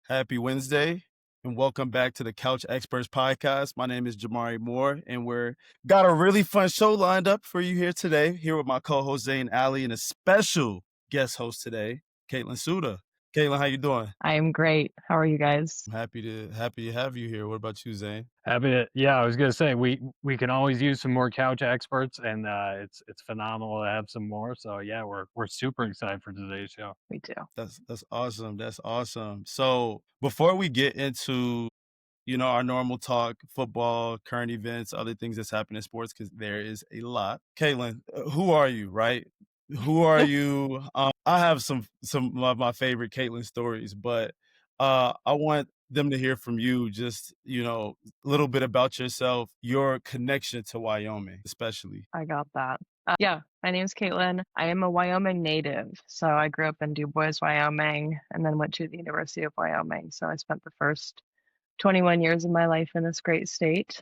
Happy Wednesday, and welcome back to the Couch Experts Podcast. My name is Jahmari Moore, and we're got a really fun show lined up for you here today. Here with my co-host Zane, Allee, and a special guest host today, Kate Suda. Caitlin, how you doing? I am great. How are you guys? I'm happy to have you here. What about you, Zane? Yeah, I was gonna say we can always use some more couch experts, and it's phenomenal to have some more. So yeah, we're super excited for today's show. Me too. That's awesome. That's awesome. So before we get into our normal talk, football, current events, other things that's happening in sports, because there is a lot. Caitlin, who are you, right? Who are you? I have some of my favorite Caitlin stories, but I want them to hear from you just, a little bit about yourself, your connection to Wyoming, especially. I got that. Yeah, my name is Caitlin. I am a Wyoming native. So I grew up in DuBois, Wyoming, and then went to the University of Wyoming. So I spent the first 21 years of my life in this great state.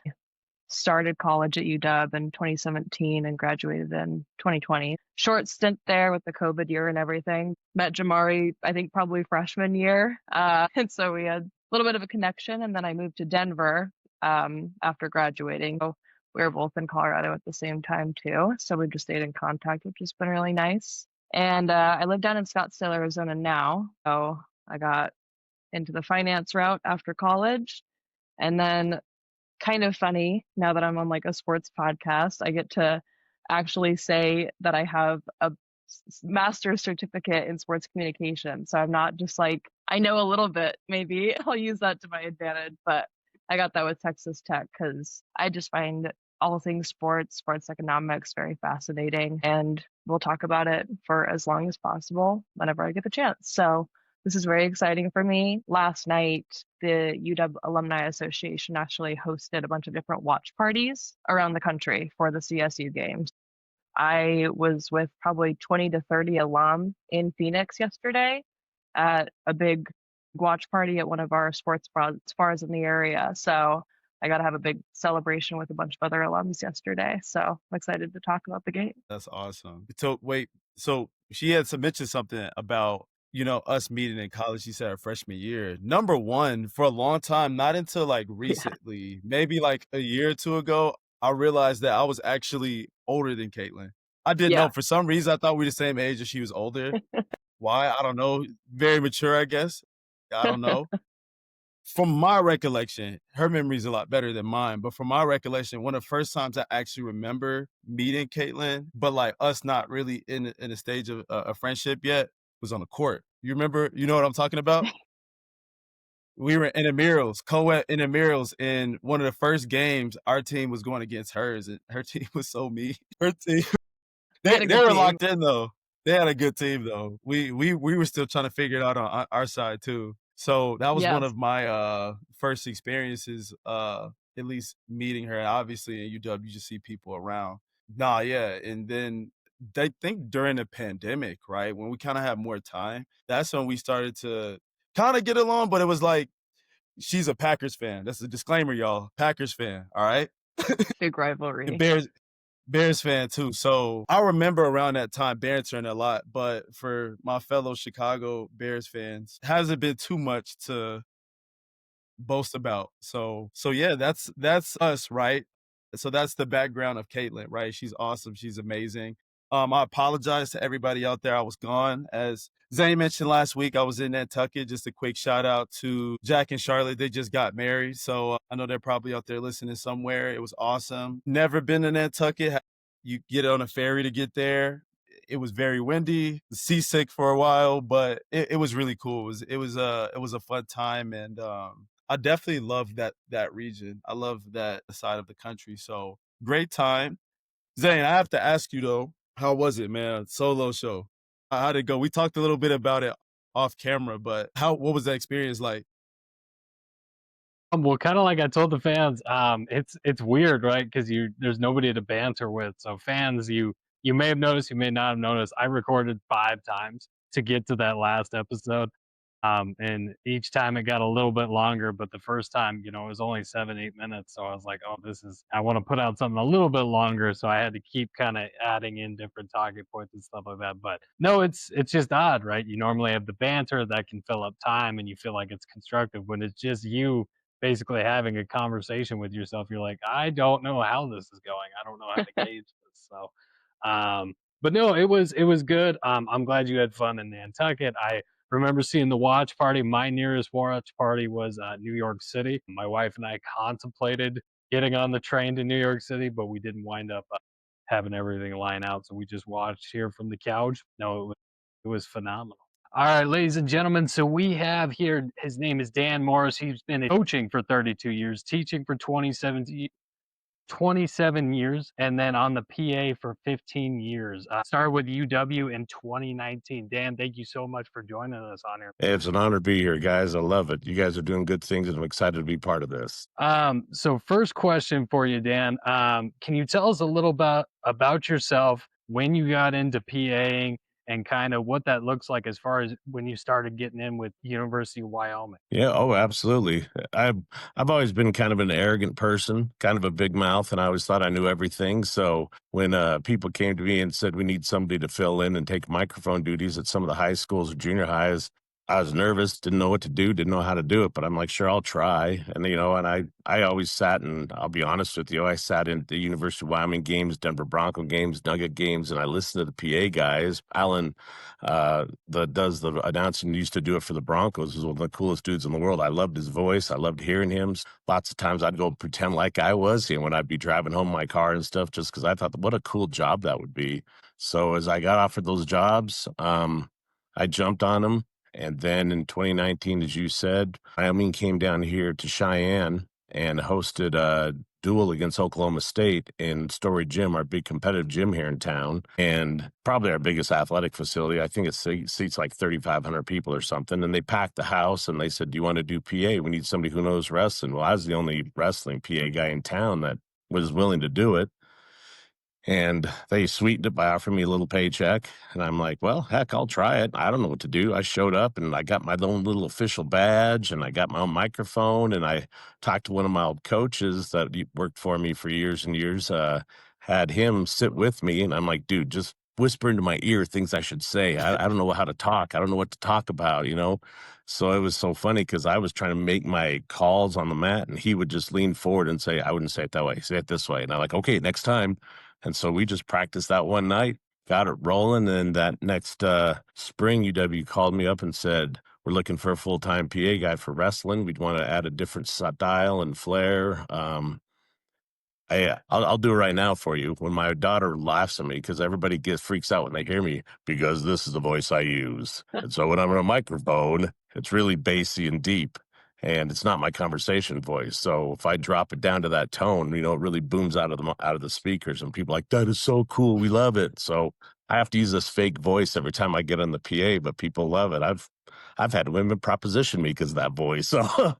Started college at UW in 2017 and graduated in 2020. Short stint there with the COVID year and everything. Met Jahmari, I think probably freshman year. And so we had a little bit of a connection. And then I moved to Denver after graduating. So we were both in Colorado at the same time too. So we've just stayed in contact, which has been really nice. And I live down in Scottsdale, Arizona now. So I got into the finance route after college. And then kind of funny now that I'm on like a sports podcast, I get to actually say that I have a master's certificate in sports communication. So I'm not just like, I know a little bit, maybe I'll use that to my advantage, but I got that with Texas Tech because I just find all things sports economics very fascinating. And we'll talk about it for as long as possible whenever I get the chance. So this is very exciting for me. Last night, the UW Alumni Association actually hosted a bunch of different watch parties around the country for the CSU games. I was with probably 20 to 30 alum in Phoenix yesterday at a big watch party at one of our sports bars in the area. So I got to have a big celebration with a bunch of other alums yesterday. So I'm excited to talk about the game. That's awesome. So wait, so she had mentioned something about us meeting in college. She said her freshman year. Number one, for a long time, not until like Yeah. recently, maybe like a year or two ago, I realized that I was actually older than Caitlin. I didn't know. Yeah. For some reason, I thought we were the same age and she was older. Why? I don't know. Very mature, I guess. I don't know. From my recollection, her memory is a lot better than mine, but from my recollection, one of the first times I actually remember meeting Caitlin, but like us not really in a stage of a friendship yet, was on the court. You remember? You know what I'm talking about? We were in intramurals, co-ed intramurals, in one of the first games. Our team was going against hers, and her team was so mean. Her team, Had a they good were team. locked in though. They had a good team though. We were still trying to figure it out on our side too. So that was one Yes. of my first experiences, at least meeting her. Obviously in UW, you just see people around. Nah, yeah. And then I think during the pandemic, right, when we kind of had more time, that's when we started to kind of get along. But it was like, she's a Packers fan. That's a disclaimer, y'all. Packers fan, all right? Big rivalry. And Bears fan too. So I remember around that time bantering a lot, but for my fellow Chicago Bears fans, hasn't been too much to boast about. So yeah, that's us, right? So that's the background of Caitlin, right? She's awesome. She's amazing. I apologize to everybody out there. I was gone. As Zane mentioned last week, I was in Nantucket. Just a quick shout out to Jack and Charlotte. They just got married. So I know they're probably out there listening somewhere. It was awesome. Never been to Nantucket. You get on a ferry to get there. It was very windy, seasick for a while, but it was really cool. It was a fun time, and I definitely love that region. I love that side of the country. So great time. Zane, I have to ask you though, how was it, man? Solo show. How'd it go? We talked a little bit about it off camera, but what was that experience like? Well, kind of like I told the fans, it's weird, right? Because there's nobody to banter with. So fans, you may have noticed, you may not have noticed. I recorded 5 times to get to that last episode. And each time it got a little bit longer, but the first time, it was only 7, 8 minutes. So I was like, oh, I want to put out something a little bit longer. So I had to keep kind of adding in different talking points and stuff like that. But no, it's just odd, right? You normally have the banter that can fill up time and you feel like it's constructive. When it's just you basically having a conversation with yourself, you're like, I don't know how this is going. I don't know how to gauge this. So, but no, it was good. I'm glad you had fun in Nantucket. I remember seeing the watch party. My nearest watch party was New York City. My wife and I contemplated getting on the train to New York City, but we didn't wind up having everything line out. So we just watched here from the couch. No, it was phenomenal. All right, ladies and gentlemen. So we have here, his name is Dan Morris. He's been coaching for 32 years, teaching for 27 years, and then on the PA for 15 years. Started with UW in 2019. Dan, thank you so much for joining us on here. Hey, it's an honor to be here, guys. I love it. You guys are doing good things, and I'm excited to be part of this. So first question for you, Dan. Can you tell us a little about yourself, when you got into PAing, and kind of what that looks like as far as when you started getting in with University of Wyoming? Yeah, oh, absolutely. I've always been kind of an arrogant person, kind of a big mouth, and I always thought I knew everything. So when people came to me and said we need somebody to fill in and take microphone duties at some of the high schools or junior highs, I was nervous, didn't know what to do, didn't know how to do it, but I'm like, sure, I'll try. And I always sat, and I'll be honest with you, I sat in the University of Wyoming games, Denver Bronco games, Nugget games, and I listened to the PA guys. Alan, that does the announcing, used to do it for the Broncos, was one of the coolest dudes in the world. I loved his voice. I loved hearing him. Lots of times I'd go pretend like I was him when I'd be driving home in my car and stuff, just because I thought, what a cool job that would be. So as I got offered those jobs, I jumped on them. And then in 2019, as you said, Wyoming came down here to Cheyenne and hosted a duel against Oklahoma State in Story Gym, our big competitive gym here in town, and probably our biggest athletic facility. I think it seats like 3,500 people or something. And they packed the house and they said, do you want to do PA? We need somebody who knows wrestling. Well, I was the only wrestling PA guy in town that was willing to do it. And they sweetened it by offering me a little paycheck. And I'm like, well, heck, I'll try it. I don't know what to do. I showed up and I got my own little official badge and I got my own microphone. And I talked to one of my old coaches that worked for me for years and years, had him sit with me. And I'm like, dude, just whisper into my ear things I should say. I don't know how to talk. I don't know what to talk about. So it was so funny because I was trying to make my calls on the mat and he would just lean forward and say, I wouldn't say it that way. Say it this way. And I'm like, okay, next time. And so we just practiced that one night, got it rolling. And that next spring, UW called me up and said, we're looking for a full-time PA guy for wrestling. We'd want to add a different style and flair. I'll do it right now for you. When my daughter laughs at me, because everybody freaks out when they hear me, because this is the voice I use. And so when I'm on a microphone, it's really bassy and deep. And it's not my conversation voice. So if I drop it down to that tone, it really booms out of the speakers, and people are like, that is so cool. We love it. So I have to use this fake voice every time I get on the PA, but people love it. I've had women proposition me because of that voice. So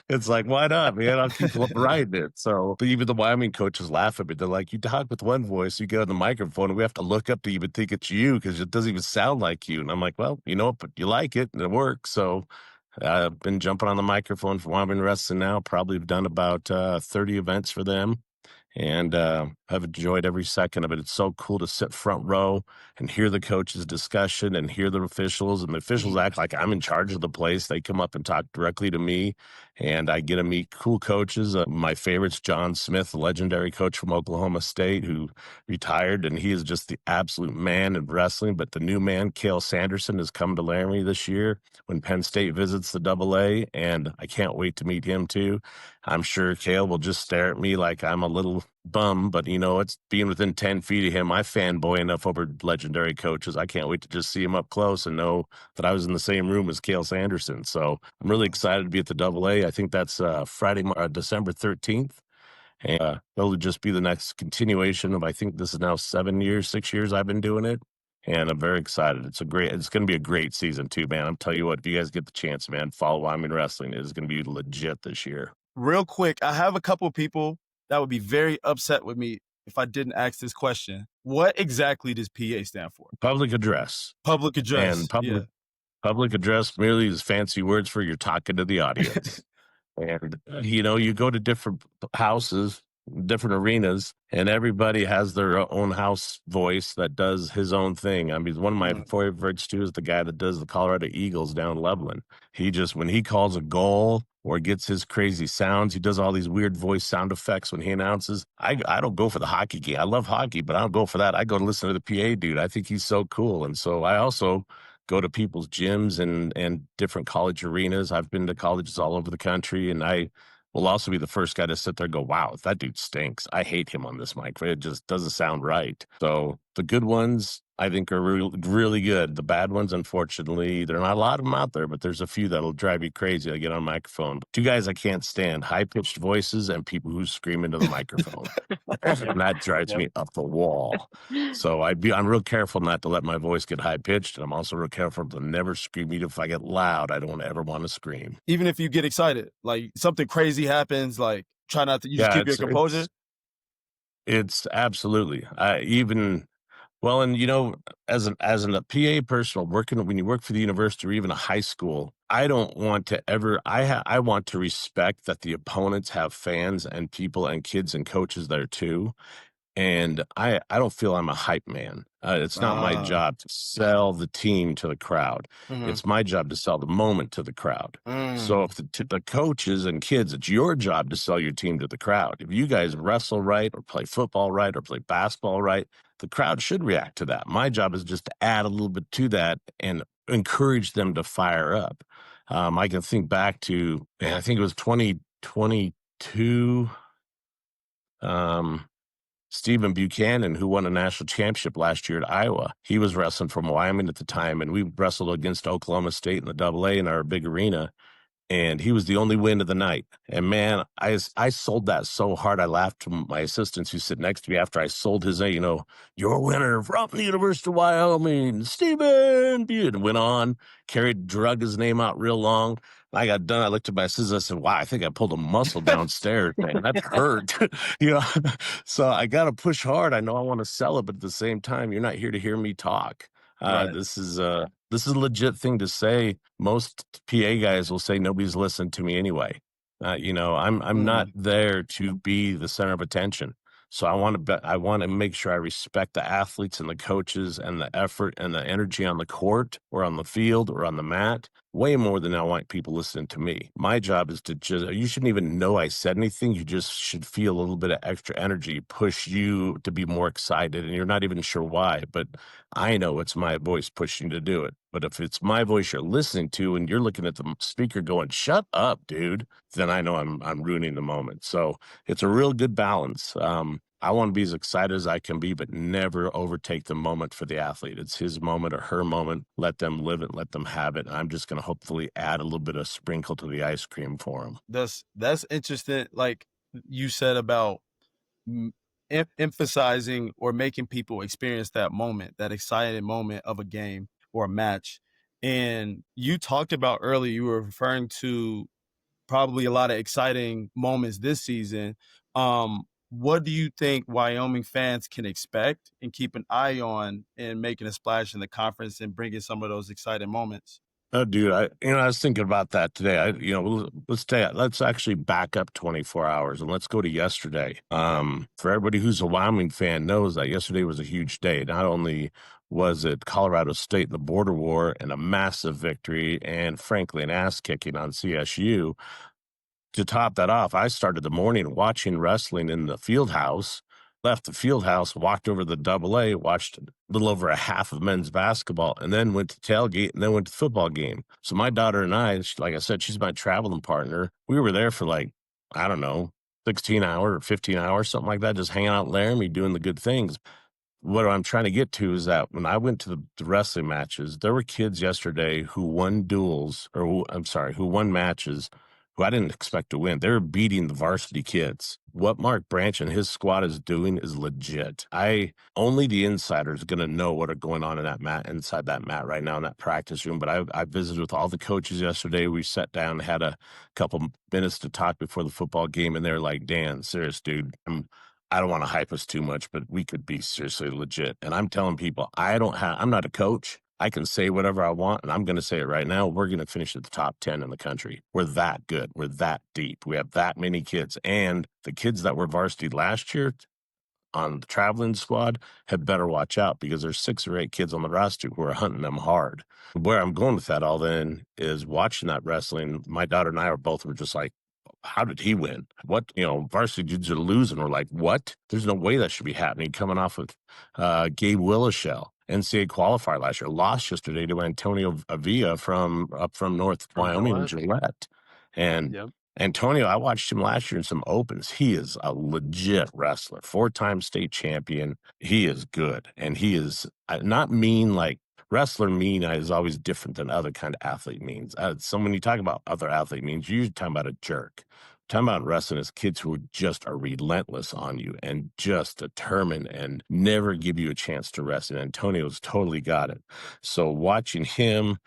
it's like, why not, man? I'll keep writing it. So, but even the Wyoming coaches laugh at me. They're like, you talk with one voice, you get on the microphone, and we have to look up to even think it's you because it doesn't even sound like you. And I'm like, well, but you like it and it works. So I've been jumping on the microphone for Wyoming Wrestling now. Probably have done about 30 events for them. And I've enjoyed every second of it. It's so cool to sit front row and hear the coaches' discussion and hear the officials. And the officials act like I'm in charge of the place. They come up and talk directly to me, and I get to meet cool coaches. My favorite's John Smith, the legendary coach from Oklahoma State, who retired, and he is just the absolute man in wrestling. But the new man, Cale Sanderson, is coming to Laramie this year when Penn State visits the AA, and I can't wait to meet him too. I'm sure Cale will just stare at me like I'm a little bum, but it's being within 10 feet of him. I fanboy enough over legendary coaches. I can't wait to just see him up close and know that I was in the same room as Cale Sanderson. So I'm really excited to be at the AA. I think that's Friday, December 13th. And it'll just be the next continuation of, I think this is now 6 years I've been doing it. And I'm very excited. It's going to be a great season too, man. I'm telling you what, if you guys get the chance, man, follow Wyoming Wrestling. It is going to be legit this year. Real quick, I have a couple of people that would be very upset with me if I didn't ask this question. What exactly does PA stand for? Public address. Public address. And public. Yeah. Public address merely is fancy words for you're talking to the audience. And, you go to different houses, different arenas, and everybody has their own house voice that does his own thing. I mean, one of my favorites, too, is the guy that does the Colorado Eagles down in Loveland. He just, when he calls a goal or gets his crazy sounds, he does all these weird voice sound effects when he announces. I don't go for the hockey game. I love hockey, but I don't go for that. I go to listen to the PA dude. I think he's so cool. And so I also go to people's gyms and different college arenas. I've been to colleges all over the country, and I will also be the first guy to sit there and go, wow, that dude stinks. I hate him on this mic. It just doesn't sound right. So the good ones, I think, are really good. The bad ones, unfortunately, there are not a lot of them out there, but there's a few that'll drive you crazy. I get on a microphone. Two guys I can't stand, high-pitched voices and people who scream into the microphone. And that drives me up the wall. So I'm real careful not to let my voice get high-pitched, and I'm also real careful to never scream. Even if I get loud, I don't ever want to scream. Even if you get excited, like something crazy happens, like try not to, just keep your composure? It's absolutely. Well, and as a PA person when you work for the university or even a high school, I don't want to ever. I want to respect that the opponents have fans and people and kids and coaches there too. And I don't feel I'm a hype man. It's not my job to sell the team to the crowd. It's my job to sell the moment to the crowd. So if the coaches and kids, it's your job to sell your team to the crowd. If you guys wrestle right or play football right or play basketball right, the crowd should react to that. My job is just to add a little bit to that and encourage them to fire up. I can think back to, I think it was 2022. Stephen Buchanan, who won a national championship last year at Iowa. He was wrestling from Wyoming at the time, and we wrestled against Oklahoma State in the AA in our big arena. And he was the only win of the night. And man, I sold that so hard. I laughed to my assistants who sit next to me after I sold his, your winner from the University of Wyoming, Stephen. And went on, drug his name out real long. I got done. I looked at my assistant. I said, wow, I think I pulled a muscle downstairs, man. That hurt. So I got to push hard. I know I want to sell it, but at the same time, you're not here to hear me talk. Right. This is a legit thing to say. Most PA guys will say nobody's listened to me anyway. I'm not there to be the center of attention. So I want to make sure I respect the athletes and the coaches and the effort and the energy on the court or on the field or on the mat way more than I want people listening to me. My job is to you shouldn't even know I said anything. You just should feel a little bit of extra energy, push you to be more excited. And you're not even sure why, but I know it's my voice pushing you to do it. But if it's my voice you're listening to and you're looking at the speaker going, shut up, dude, then I know I'm ruining the moment. So it's a real good balance. I want to be as excited as I can be, but never overtake the moment for the athlete. It's his moment or her moment. Let them live it. Let them have it. I'm just going to hopefully add a little bit of sprinkle to the ice cream for them. That's interesting. Like you said about emphasizing or making people experience that moment, that exciting moment of a game or a match. And you talked about earlier, you were referring to probably a lot of exciting moments this season. What do you think Wyoming fans can expect and keep an eye on in making a splash in the conference and bringing some of those exciting moments? Oh, dude, I was thinking about that today. Let's actually back up 24 hours and let's go to yesterday. For everybody who's a Wyoming fan knows that yesterday was a huge day. Not only was it Colorado State in the border war and a massive victory and frankly an ass kicking on CSU. To top that off, I started the morning watching wrestling in the field house, left the field house, walked over to the AA, watched a little over a half of men's basketball, and then went to tailgate and then went to the football game. So my daughter and I, like I said, she's my traveling partner. We were there for 16 hours or 15 hours, something like that, just hanging out in Laramie, doing the good things. What I'm trying to get to is that when I went to the wrestling matches, there were kids yesterday who won who won matches who I didn't expect to win. They were beating the varsity kids. What Mark Branch and his squad is doing is legit. Only the insider is going to know what are going on in that mat, inside that mat right now in that practice room. But I visited with all the coaches yesterday. We sat down and had a couple minutes to talk before the football game, and they're like, Dan, serious, dude, I don't want to hype us too much, but we could be seriously legit. And I'm telling people, I'm not a coach. I can say whatever I want, and I'm going to say it right now. We're going to finish at the top 10 in the country. We're that good. We're that deep. We have that many kids. And the kids that were varsity last year on the traveling squad had better watch out because there's 6 or 8 kids on the roster who are hunting them hard. Where I'm going with that all then is watching that wrestling. My daughter and I were just like, how did he win? What, varsity dudes are losing. We're like, what? There's no way that should be happening. Coming off of Gabe Willishell, NCAA qualifier last year, lost yesterday to Antonio Avila from North Wyoming, Gillette. And Yep. Antonio, I watched him last year in some opens. He is a legit wrestler, 4-time state champion. He is good. And he is not mean like wrestler mean is always different than other kind of athlete means. So when you talk about other athlete means, you're usually talking about a jerk. Talking about wrestling is kids who just are relentless on you and just determined and never give you a chance to rest. And Antonio's totally got it. So watching him,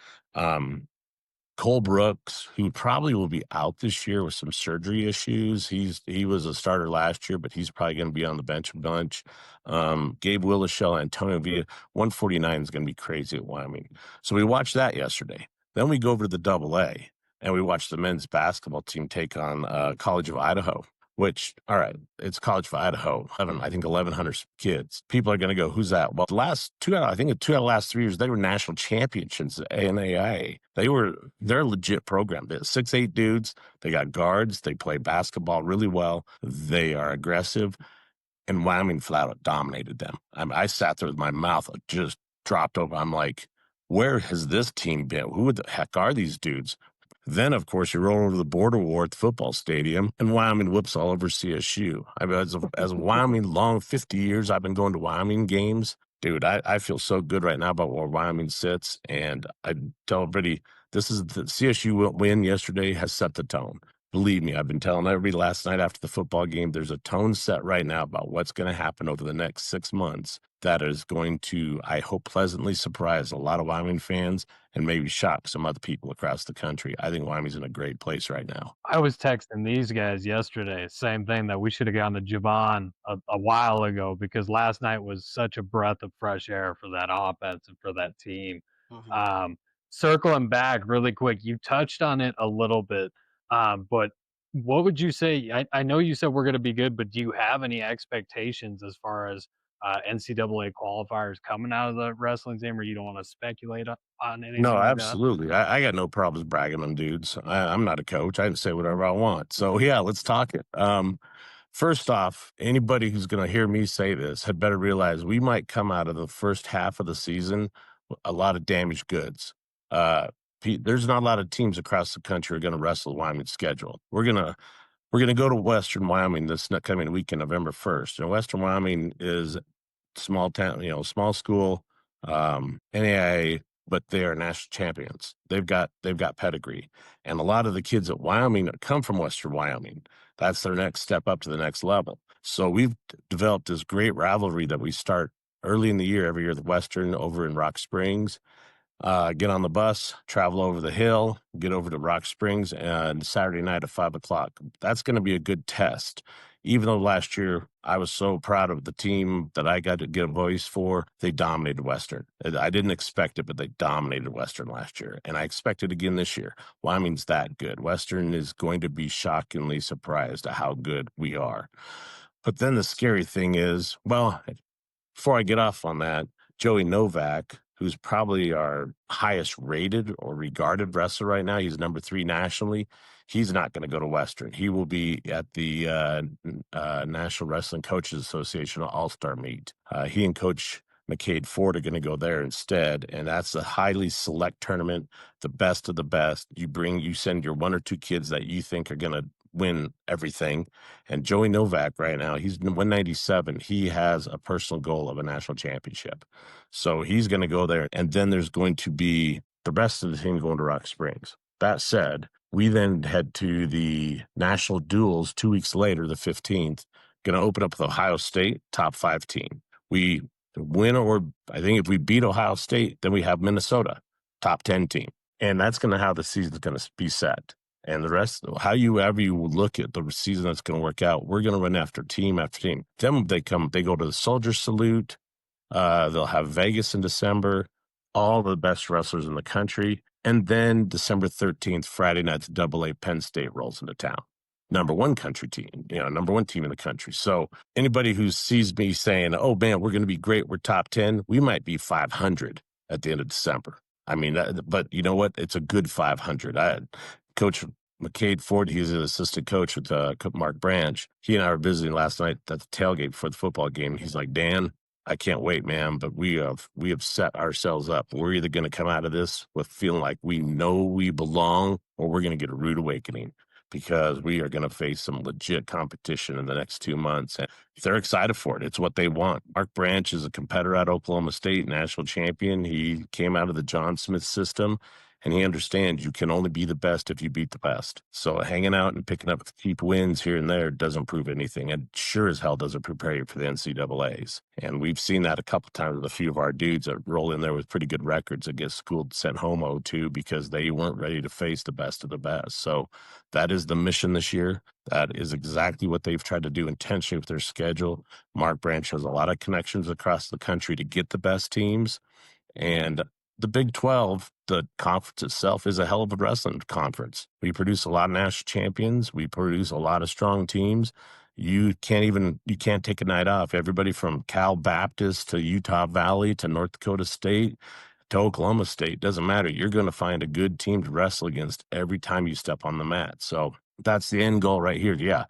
Cole Brooks, who probably will be out this year with some surgery issues. He was a starter last year, but he's probably going to be on the bench a bunch. Gabe Willishell, Antonio Villa, 149 is going to be crazy at Wyoming. So we watched that yesterday. Then we go over to the AA, and we watched the men's basketball team take on College of Idaho. Which, all right, it's College of Idaho, 1,100 kids. People are going to go, who's that? Well, the last 2 out of the last 3 years, they were national champions at ANAIA. They're a legit program. They're 6'8" dudes. They got guards. They play basketball really well. They are aggressive. And Wyoming flat out dominated them. I sat there with my mouth just dropped open. I'm like, where has this team been? Who the heck are these dudes? Then, of course, you roll over the border war at the football stadium, and Wyoming whips all over CSU. I mean, as a Wyoming long 50 years, I've been going to Wyoming games. Dude, I feel so good right now about where Wyoming sits, and I tell everybody, this is the CSU win yesterday has set the tone. Believe me, I've been telling everybody last night after the football game, there's a tone set right now about what's going to happen over the next 6 months that is going to, I hope, pleasantly surprise a lot of Wyoming fans and maybe shock some other people across the country. I think Wyoming's in a great place right now. I was texting these guys yesterday, same thing, that we should have gone to Javon a while ago because last night was such a breath of fresh air for that offense and for that team. Mm-hmm. Circling back really quick, you touched on it a little bit, but what would you say? I know you said we're going to be good, but do you have any expectations as far as NCAA qualifiers coming out of the wrestling team, or you don't want to speculate on anything No, like absolutely. I got no problems bragging on dudes. I'm not a coach. I can say whatever I want. So yeah, let's talk it. First off, anybody who's going to hear me say this had better realize we might come out of the first half of the season with a lot of damaged goods. There's not a lot of teams across the country are going to wrestle Wyoming's schedule. We're gonna go to Western Wyoming this coming weekend, November 1st. And Western Wyoming is small town, small school, NAIA, but they are national champions. They've got pedigree, and a lot of the kids at Wyoming come from Western Wyoming. That's their next step up to the next level. So we've developed this great rivalry that we start early in the year every year. The Western over in Rock Springs. Get on the bus, travel over the hill, get over to Rock Springs, and Saturday night at 5:00. That's going to be a good test. Even though last year I was so proud of the team that I got to get a voice for, they dominated Western. I didn't expect it, but they dominated Western last year, and I expect it again this year. Wyoming's that good. Western is going to be shockingly surprised at how good we are. But then the scary thing is, well, before I get off on that, Joey Novak, who's probably our highest rated or regarded wrestler right now. He's number 3 nationally. He's not going to go to Western. He will be at the National Wrestling Coaches Association All-Star Meet. He and Coach McCade Ford are going to go there instead, and that's a highly select tournament, the best of the best. You send your 1 or 2 kids that you think are going to win everything. And Joey Novak right now, he's 197. He has a personal goal of a national championship. So he's going to go there. And then there's going to be the rest of the team going to Rock Springs. That said, we then head to the national duels 2 weeks later, the 15th, going to open up with Ohio State, top 5 team. We win, or I think if we beat Ohio State, then we have Minnesota, top 10 team. And that's going to how the season's going to be set. And the rest, however you look at the season that's going to work out, we're going to run after team after team. Then they go to the Soldier Salute. They'll have Vegas in December, all the best wrestlers in the country. And then December 13th, Friday night, the AA Penn State rolls into town. Number one country team, number one team in the country. So anybody who sees me saying, oh man, we're going to be great, we're top 10, we might be 500 at the end of December. I mean, but you know what? It's a good 500. Coach McCade Ford, he's an assistant coach with Mark Branch. He and I were visiting last night at the tailgate for the football game. He's like, Dan, I can't wait, man, but we have set ourselves up. We're either going to come out of this with feeling like we know we belong, or we're going to get a rude awakening, because we are going to face some legit competition in the next 2 months. And they're excited for it. It's what they want. Mark Branch is a competitor at Oklahoma State, national champion. He came out of the John Smith system, and he understands you can only be the best if you beat the best. So hanging out and picking up cheap wins here and there doesn't prove anything. And sure as hell doesn't prepare you for the NCAAs. And we've seen that a couple times with a few of our dudes that roll in there with pretty good records that get schooled, sent home too, because they weren't ready to face the best of the best. So that is the mission this year. That is exactly what they've tried to do intentionally with their schedule. Mark Branch has a lot of connections across the country to get the best teams. And the Big 12, the conference itself, is a hell of a wrestling conference. We produce a lot of national champions. We produce a lot of strong teams. You can't take a night off. Everybody from Cal Baptist to Utah Valley to North Dakota State to Oklahoma State, doesn't matter. You're going to find a good team to wrestle against every time you step on the mat. So that's the end goal right here. Yeah.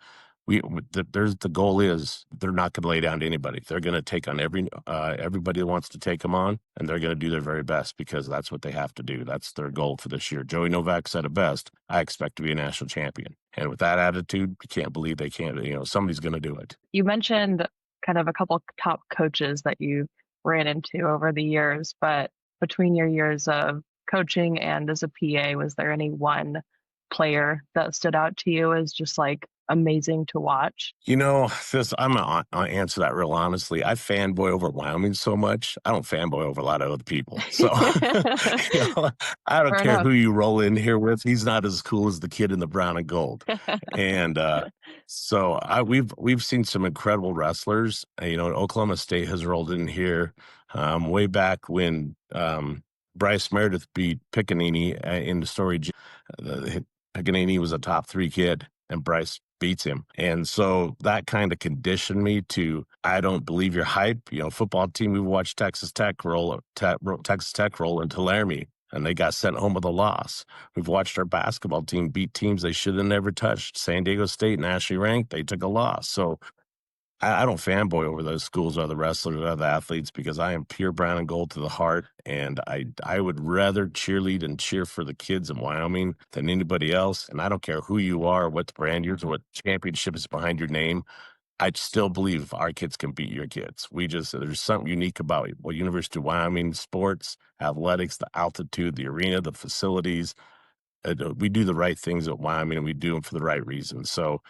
The goal is they're not going to lay down to anybody. They're going to take on everybody that wants to take them on, and they're going to do their very best, because that's what they have to do. That's their goal for this year. Joey Novak said it best: I expect to be a national champion. And with that attitude, you can't believe they can't. Somebody's going to do it. You mentioned kind of a couple top coaches that you ran into over the years, but between your years of coaching and as a PA, was there any one player that stood out to you as just like amazing to watch? I'm going to answer that real honestly. I fanboy over Wyoming so much. I don't fanboy over a lot of other people. So I don't Fair care enough. who you roll in here with. He's not as cool as the kid in the brown and gold. And so we've seen some incredible wrestlers. Oklahoma State has rolled in here way back when Bryce Meredith beat Piccanini in the story. Piccanini was a top 3 kid, and Bryce beats him. And so that kind of conditioned me to, I don't believe your hype. Football team, we watched Texas Tech roll into Laramie, and they got sent home with a loss. We've watched our basketball team beat teams they should have never touched. San Diego State, nationally ranked, they took a loss. So I don't fanboy over those schools or the wrestlers or the athletes, because I am pure brown and gold to the heart. And I would rather cheerlead and cheer for the kids in Wyoming than anybody else. And I don't care who you are, what brand yours, or what championship is behind your name. I still believe our kids can beat your kids. There's something unique about University of Wyoming sports, athletics, the altitude, the arena, the facilities. We do the right things at Wyoming, and we do them for the right reasons. So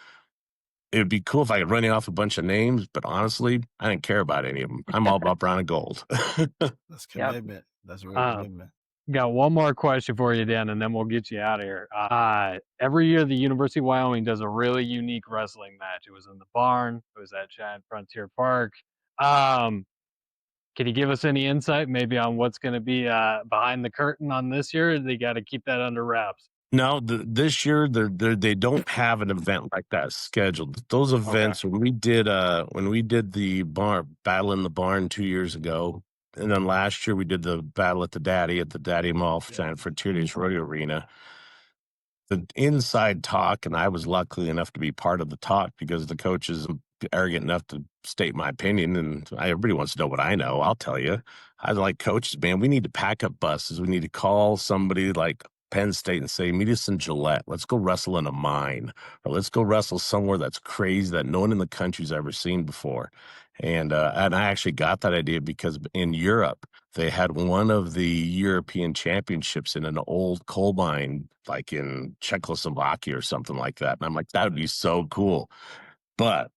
it would be cool if I could run you off a bunch of names, but honestly, I didn't care about any of them. I'm all about brown and gold. That's commitment. That's real commitment. Got one more question for you, Dan, and then we'll get you out of here. Every year, the University of Wyoming does a really unique wrestling match. It was in the barn. It was at Giant Frontier Park. Can you give us any insight maybe on what's going to be behind the curtain on this year? Or they got to keep that under wraps? No, this year they don't have an event like that scheduled. Those events, when we did the battle in the barn 2 years ago, and then last year we did the battle at the Daddy Mall Giant Frontier Days Rodeo Arena. The inside talk, and I was lucky enough to be part of the talk, because the coach is arrogant enough to state my opinion, and everybody wants to know what I know. I'll tell you. I was like, coaches, man, we need to pack up buses. We need to call somebody like Penn State and say, meet us in Gillette. Let's go wrestle in a mine, or let's go wrestle somewhere that's crazy that no one in the country's ever seen before. And I actually got that idea because in Europe, they had one of the European championships in an old coal mine, like in Czechoslovakia or something like that. And I'm like, that would be so cool. But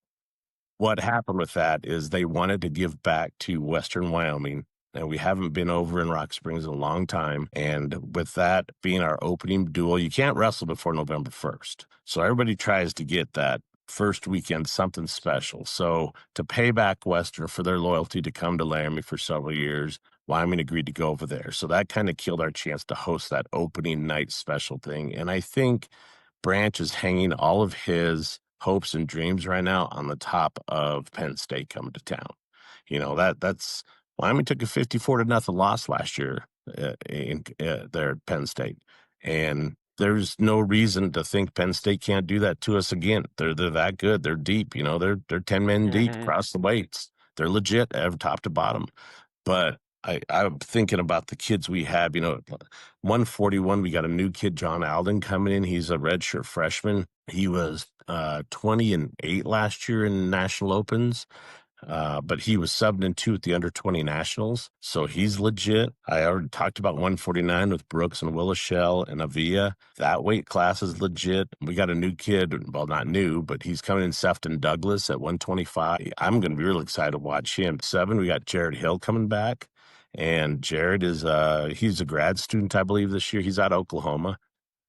what happened with that is they wanted to give back to Western Wyoming, and we haven't been over in Rock Springs in a long time. And with that being our opening duel, you can't wrestle before November 1st. So everybody tries to get that first weekend something special. So to pay back Western for their loyalty to come to Laramie for several years, Wyoming agreed to go over there. So that kind of killed our chance to host that opening night special thing. And I think Branch is hanging all of his hopes and dreams right now on the top of Penn State coming to town. That's Wyoming took a 54-0 loss last year there at Penn State. And there's no reason to think Penn State can't do that to us again. They're that good. They're deep. They're 10 men deep across the weights. They're legit, top to bottom. But I'm thinking about the kids we have. 141, we got a new kid, John Alden, coming in. He's a redshirt freshman. He was 20-8 last year in national opens. But he was 7-2 at the under-20 nationals, so he's legit. I already talked about 149 with Brooks and Willishell and Avia. That weight class is legit. We got a new kid, well, not new, but he's coming in, Sefton Douglas at 125. I'm going to be really excited to watch him. 7, we got Jared Hill coming back, and Jared is he's a grad student, I believe, this year. He's out of Oklahoma.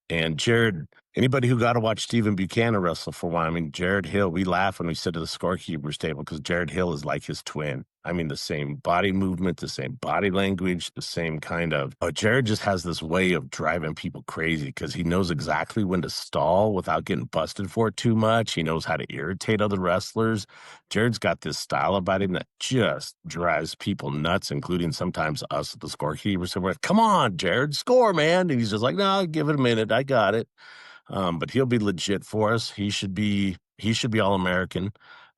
And Jared, anybody who got to watch Stephen Buchanan wrestle for Wyoming, Jared Hill, we laugh when we sit at the scorekeeper's table because Jared Hill is like his twin. I mean, the same body movement, the same body language, the same kind of. But Jared just has this way of driving people crazy because he knows exactly when to stall without getting busted for it too much. He knows how to irritate other wrestlers. Jared's got this style about him that just drives people nuts, including sometimes us at the scorekeeper. So we're like, come on, Jared, score, man. And he's just like, no, give it a minute. I got it. But he'll be legit for us. He should be All-American.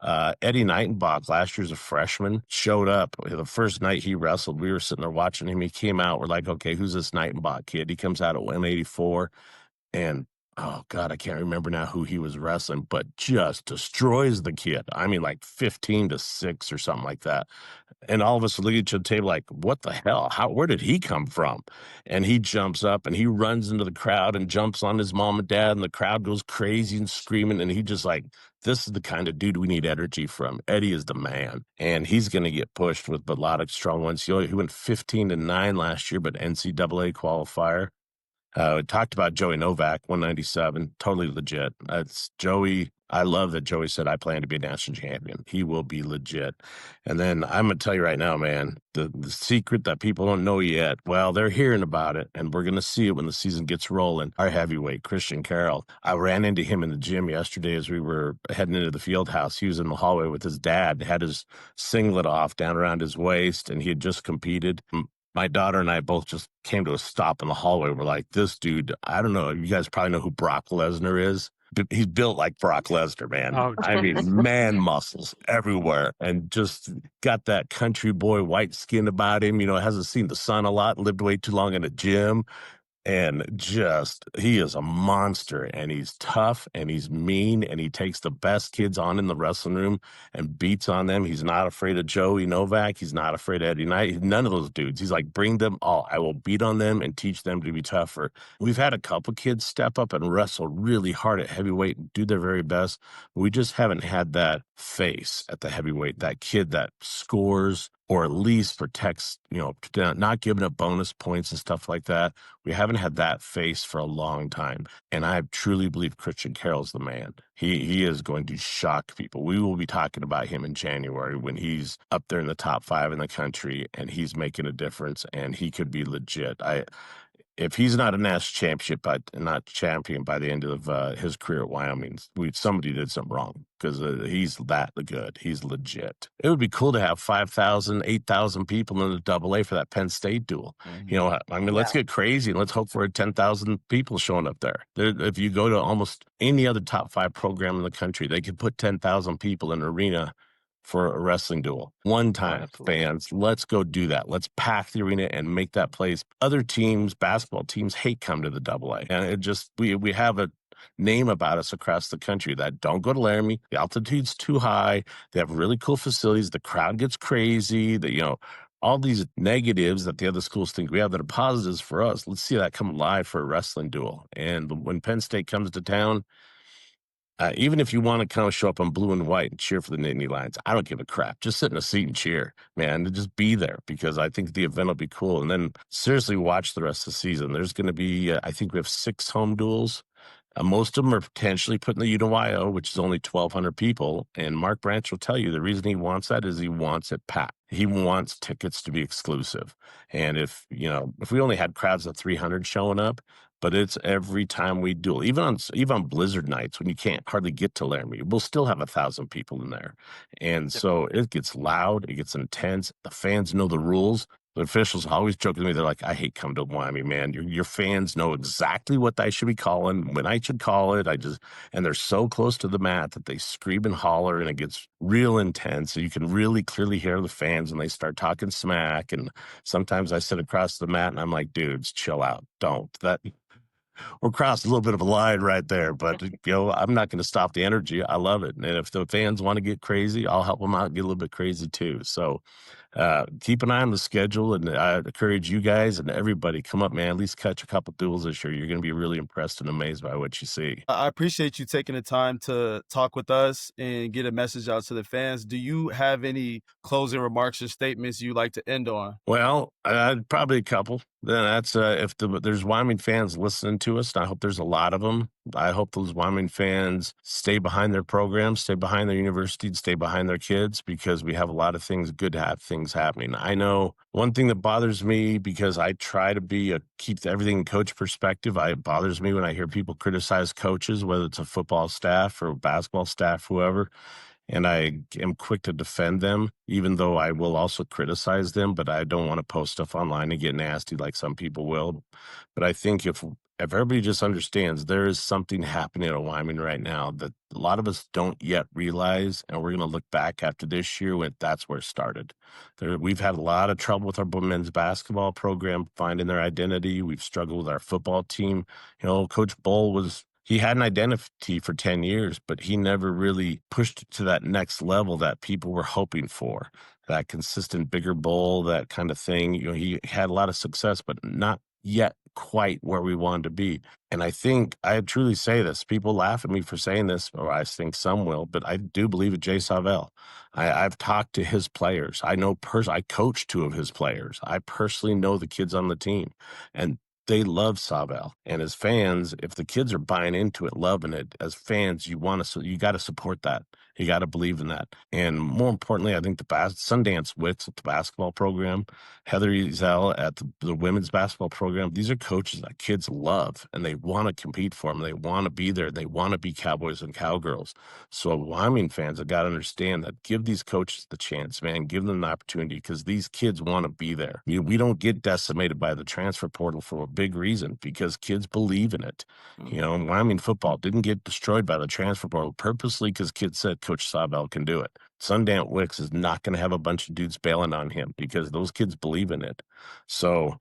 Eddie Nightenbach, last year's a freshman, showed up. The first night he wrestled, we were sitting there watching him. He came out. We're like, okay, who's this Nightenbach kid? He comes out at 184, and oh, God, I can't remember now who he was wrestling, but just destroys the kid. I mean, like 15-6 or something like that. And all of us look at each other table like, what the hell? Where did he come from? And he jumps up and he runs into the crowd and jumps on his mom and dad, and the crowd goes crazy and screaming. And he just like, this is the kind of dude we need energy from. Eddie is the man, and he's going to get pushed with a lot of strong ones. He went 15-9 last year, but NCAA qualifier. We talked about Joey Novak, 197, totally legit. That's Joey. I love that Joey said, I plan to be a national champion. He will be legit. And then I'm going to tell you right now, man, the secret that people don't know yet, well, they're hearing about it, and we're going to see it when the season gets rolling. Our heavyweight, Christian Carroll. I ran into him in the gym yesterday as we were heading into the field house. He was in the hallway with his dad, had his singlet off down around his waist, and he had just competed. My daughter and I both just came to a stop in the hallway. We're like, this dude, I don't know. You guys probably know who Brock Lesnar is. He's built like Brock Lesnar, man. Oh, I mean, man muscles everywhere, and just got that country boy white skin about him. Hasn't seen the sun a lot, lived way too long in a gym. And just, he is a monster, and he's tough, and he's mean, and he takes the best kids on in the wrestling room and beats on them. He's not afraid of Joey Novak. He's not afraid of Eddie Knight. None of those dudes. He's like, bring them all. I will beat on them and teach them to be tougher. We've had a couple kids step up and wrestle really hard at heavyweight and do their very best. We just haven't had that face at the heavyweight, that kid that scores or at least protects, not giving up bonus points and stuff like that. We haven't had that face for a long time. And I truly believe Christian Carroll's the man. He is going to shock people. We will be talking about him in January when he's up there in the top 5 in the country and he's making a difference, and he could be legit. If he's not a national championship, not champion by the end of his career at Wyoming, somebody did something wrong, because he's that good. He's legit. It would be cool to have 5,000, 8,000 people in the AA for that Penn State duel. Mhm. Let's get crazy and let's hope for 10,000 people showing up there. If you go to almost any other top 5 program in the country, they could put 10,000 people in an arena for a wrestling duel. One time, fans, let's go do that. Let's pack the arena and make that place. Other teams, basketball teams, hate come to the AA. And it just, we have a name about us across the country that don't go to Laramie. The altitude's too high. They have really cool facilities. The crowd gets crazy. All these negatives that the other schools think we have that are positives for us. Let's see that come alive for a wrestling duel. And when Penn State comes to town, even if you want to kind of show up on blue and white and cheer for the Nittany Lions, I don't give a crap. Just sit in a seat and cheer, man. And just be there, because I think the event will be cool. And then seriously watch the rest of the season. There's going to be, I think we have 6 home duels. Most of them are potentially put in the UNYO, which is only 1,200 people. And Mark Branch will tell you the reason he wants that is he wants it packed. He wants tickets to be exclusive. And if we only had crowds of 300 showing up, but it's every time we do it, even on blizzard nights when you can't hardly get to Laramie, we'll still have 1,000 people in there. And so it gets loud, it gets intense. The fans know the rules. The officials always joke with me. They're like, I hate coming to Wyoming, man. Your fans know exactly what I should be calling, when I should call it. And they're so close to the mat that they scream and holler, and it gets real intense. So you can really clearly hear the fans, and they start talking smack. And sometimes I sit across the mat, and I'm like, dudes, chill out. Don't. We're crossing a little bit of a line right there, but I'm not going to stop the energy. I love it. And if the fans want to get crazy, I'll help them out, get a little bit crazy too. So keep an eye on the schedule, and I encourage you guys and everybody, come up, man, at least catch a couple duels this year. You're going to be really impressed and amazed by what you see. I appreciate you taking the time to talk with us and get a message out to the fans. Do you have any closing remarks or statements you'd like to end on? Well, probably a couple. Then that's if there's Wyoming fans listening to us, and I hope there's a lot of them. I hope those Wyoming fans stay behind their programs, stay behind their universities, stay behind their kids, because we have a lot of good things happening. I know one thing that bothers me, because I try to keep everything in coach perspective. It bothers me when I hear people criticize coaches, whether it's a football staff or basketball staff, whoever. And I am quick to defend them, even though I will also criticize them, but I don't want to post stuff online and get nasty like some people will. But I think if everybody just understands there is something happening at Wyoming right now that a lot of us don't yet realize, and we're going to look back after this year when that's where it started. We've had a lot of trouble with our women's basketball program finding their identity. We've struggled with our football team. Coach Bull he had an identity for 10 years, but he never really pushed it to that next level that people were hoping for, that consistent bigger bowl, that kind of thing. He had a lot of success, but not yet quite where we wanted to be. And I think I truly say this. People laugh at me for saying this, or I think some will, but I do believe in Jay Savell. I've talked to his players. I coached 2 of his players. I personally know the kids on the team, and they love Savell. And as fans, if the kids are buying into it, loving it, as fans, you got to support that. You got to believe in that. And more importantly, I think Sundance Wicks at the basketball program, Heather Ezel at the women's basketball program, these are coaches that kids love, and they want to compete for them. They want to be there. They want to be Cowboys and Cowgirls. So Wyoming fans have got to understand that. Give these coaches the chance, man. Give them the opportunity, because these kids want to be there. We don't get decimated by the transfer portal for a big reason, because kids believe in it. Wyoming football didn't get destroyed by the transfer portal purposely because kids said Coach Savell can do it. Sundance Wicks is not going to have a bunch of dudes bailing on him, because those kids believe in it. So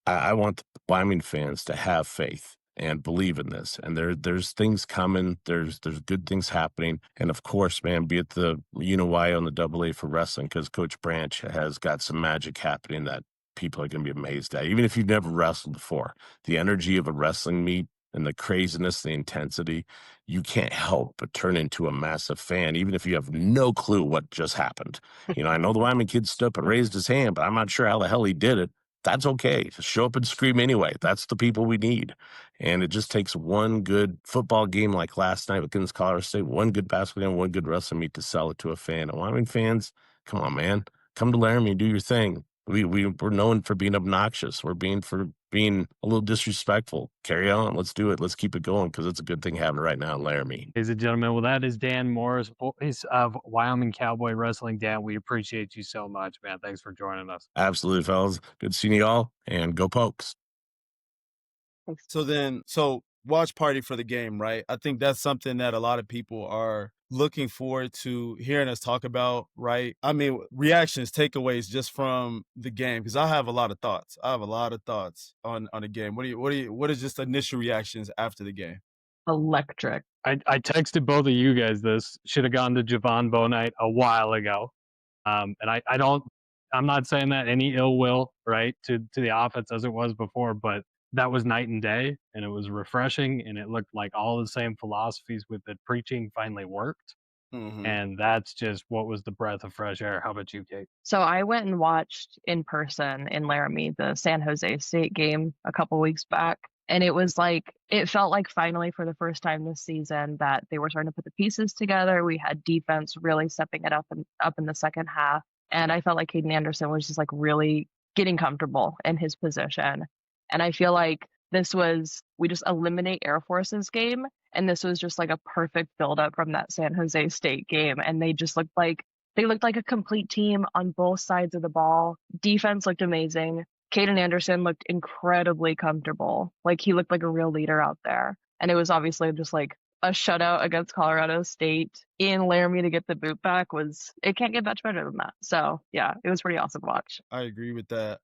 I want the Wyoming fans to have faith and believe in this. And there's things coming. There's good things happening. And of course, man, be it the UNYO and the AA for wrestling, because Coach Branch has got some magic happening that people are going to be amazed at. Even if you've never wrestled before, the energy of a wrestling meet and the craziness, the intensity, you can't help but turn into a massive fan, even if you have no clue what just happened. I know the Wyoming kid stood up and raised his hand, but I'm not sure how the hell he did it. That's okay. Just show up and scream anyway. That's the people we need. And it just takes one good football game like last night against Colorado State, one good basketball game, one good wrestling meet to sell it to a fan. And Wyoming fans, come on, man. Come to Laramie and do your thing. We're known for being obnoxious. We're being a little disrespectful. Carry on. Let's do it. Let's keep it going, because it's a good thing happening right now in Laramie. Ladies and gentlemen, well, that is Dan Morris, voice of Wyoming Cowboy Wrestling. Dan, we appreciate you so much, man. Thanks for joining us. Absolutely, fellas. Good seeing you all, and go Pokes. Thanks. So watch party for the game, right? I think that's something that a lot of people are looking forward to hearing us talk about, right? I mean, reactions, takeaways just from the game, because I have a lot of thoughts. on the game. What is just initial reactions after the game? Electric. I texted both of you guys this. Should have gone to Javon Bow night a while ago. And I'm not saying that any ill will, right, to the offense as it was before, but that was night and day, and it was refreshing, and it looked like all the same philosophies with the preaching finally worked. Mm-hmm. And that's just what was the breath of fresh air. How about you, Kate? So I went and watched in person in Laramie the San Jose State game a couple weeks back. And it was like, it felt like finally for the first time this season that they were starting to put the pieces together. We had defense really stepping it up in the second half. And I felt like Caden Anderson was just like really getting comfortable in his position. And I feel like we just eliminate Air Force's game. And this was just like a perfect buildup from that San Jose State game. And they looked like a complete team on both sides of the ball. Defense looked amazing. Caden Anderson looked incredibly comfortable. Like he looked like a real leader out there. And it was obviously just like a shutout against Colorado State in Laramie to get the boot back it can't get much better than that. So yeah, it was pretty awesome to watch. I agree with that.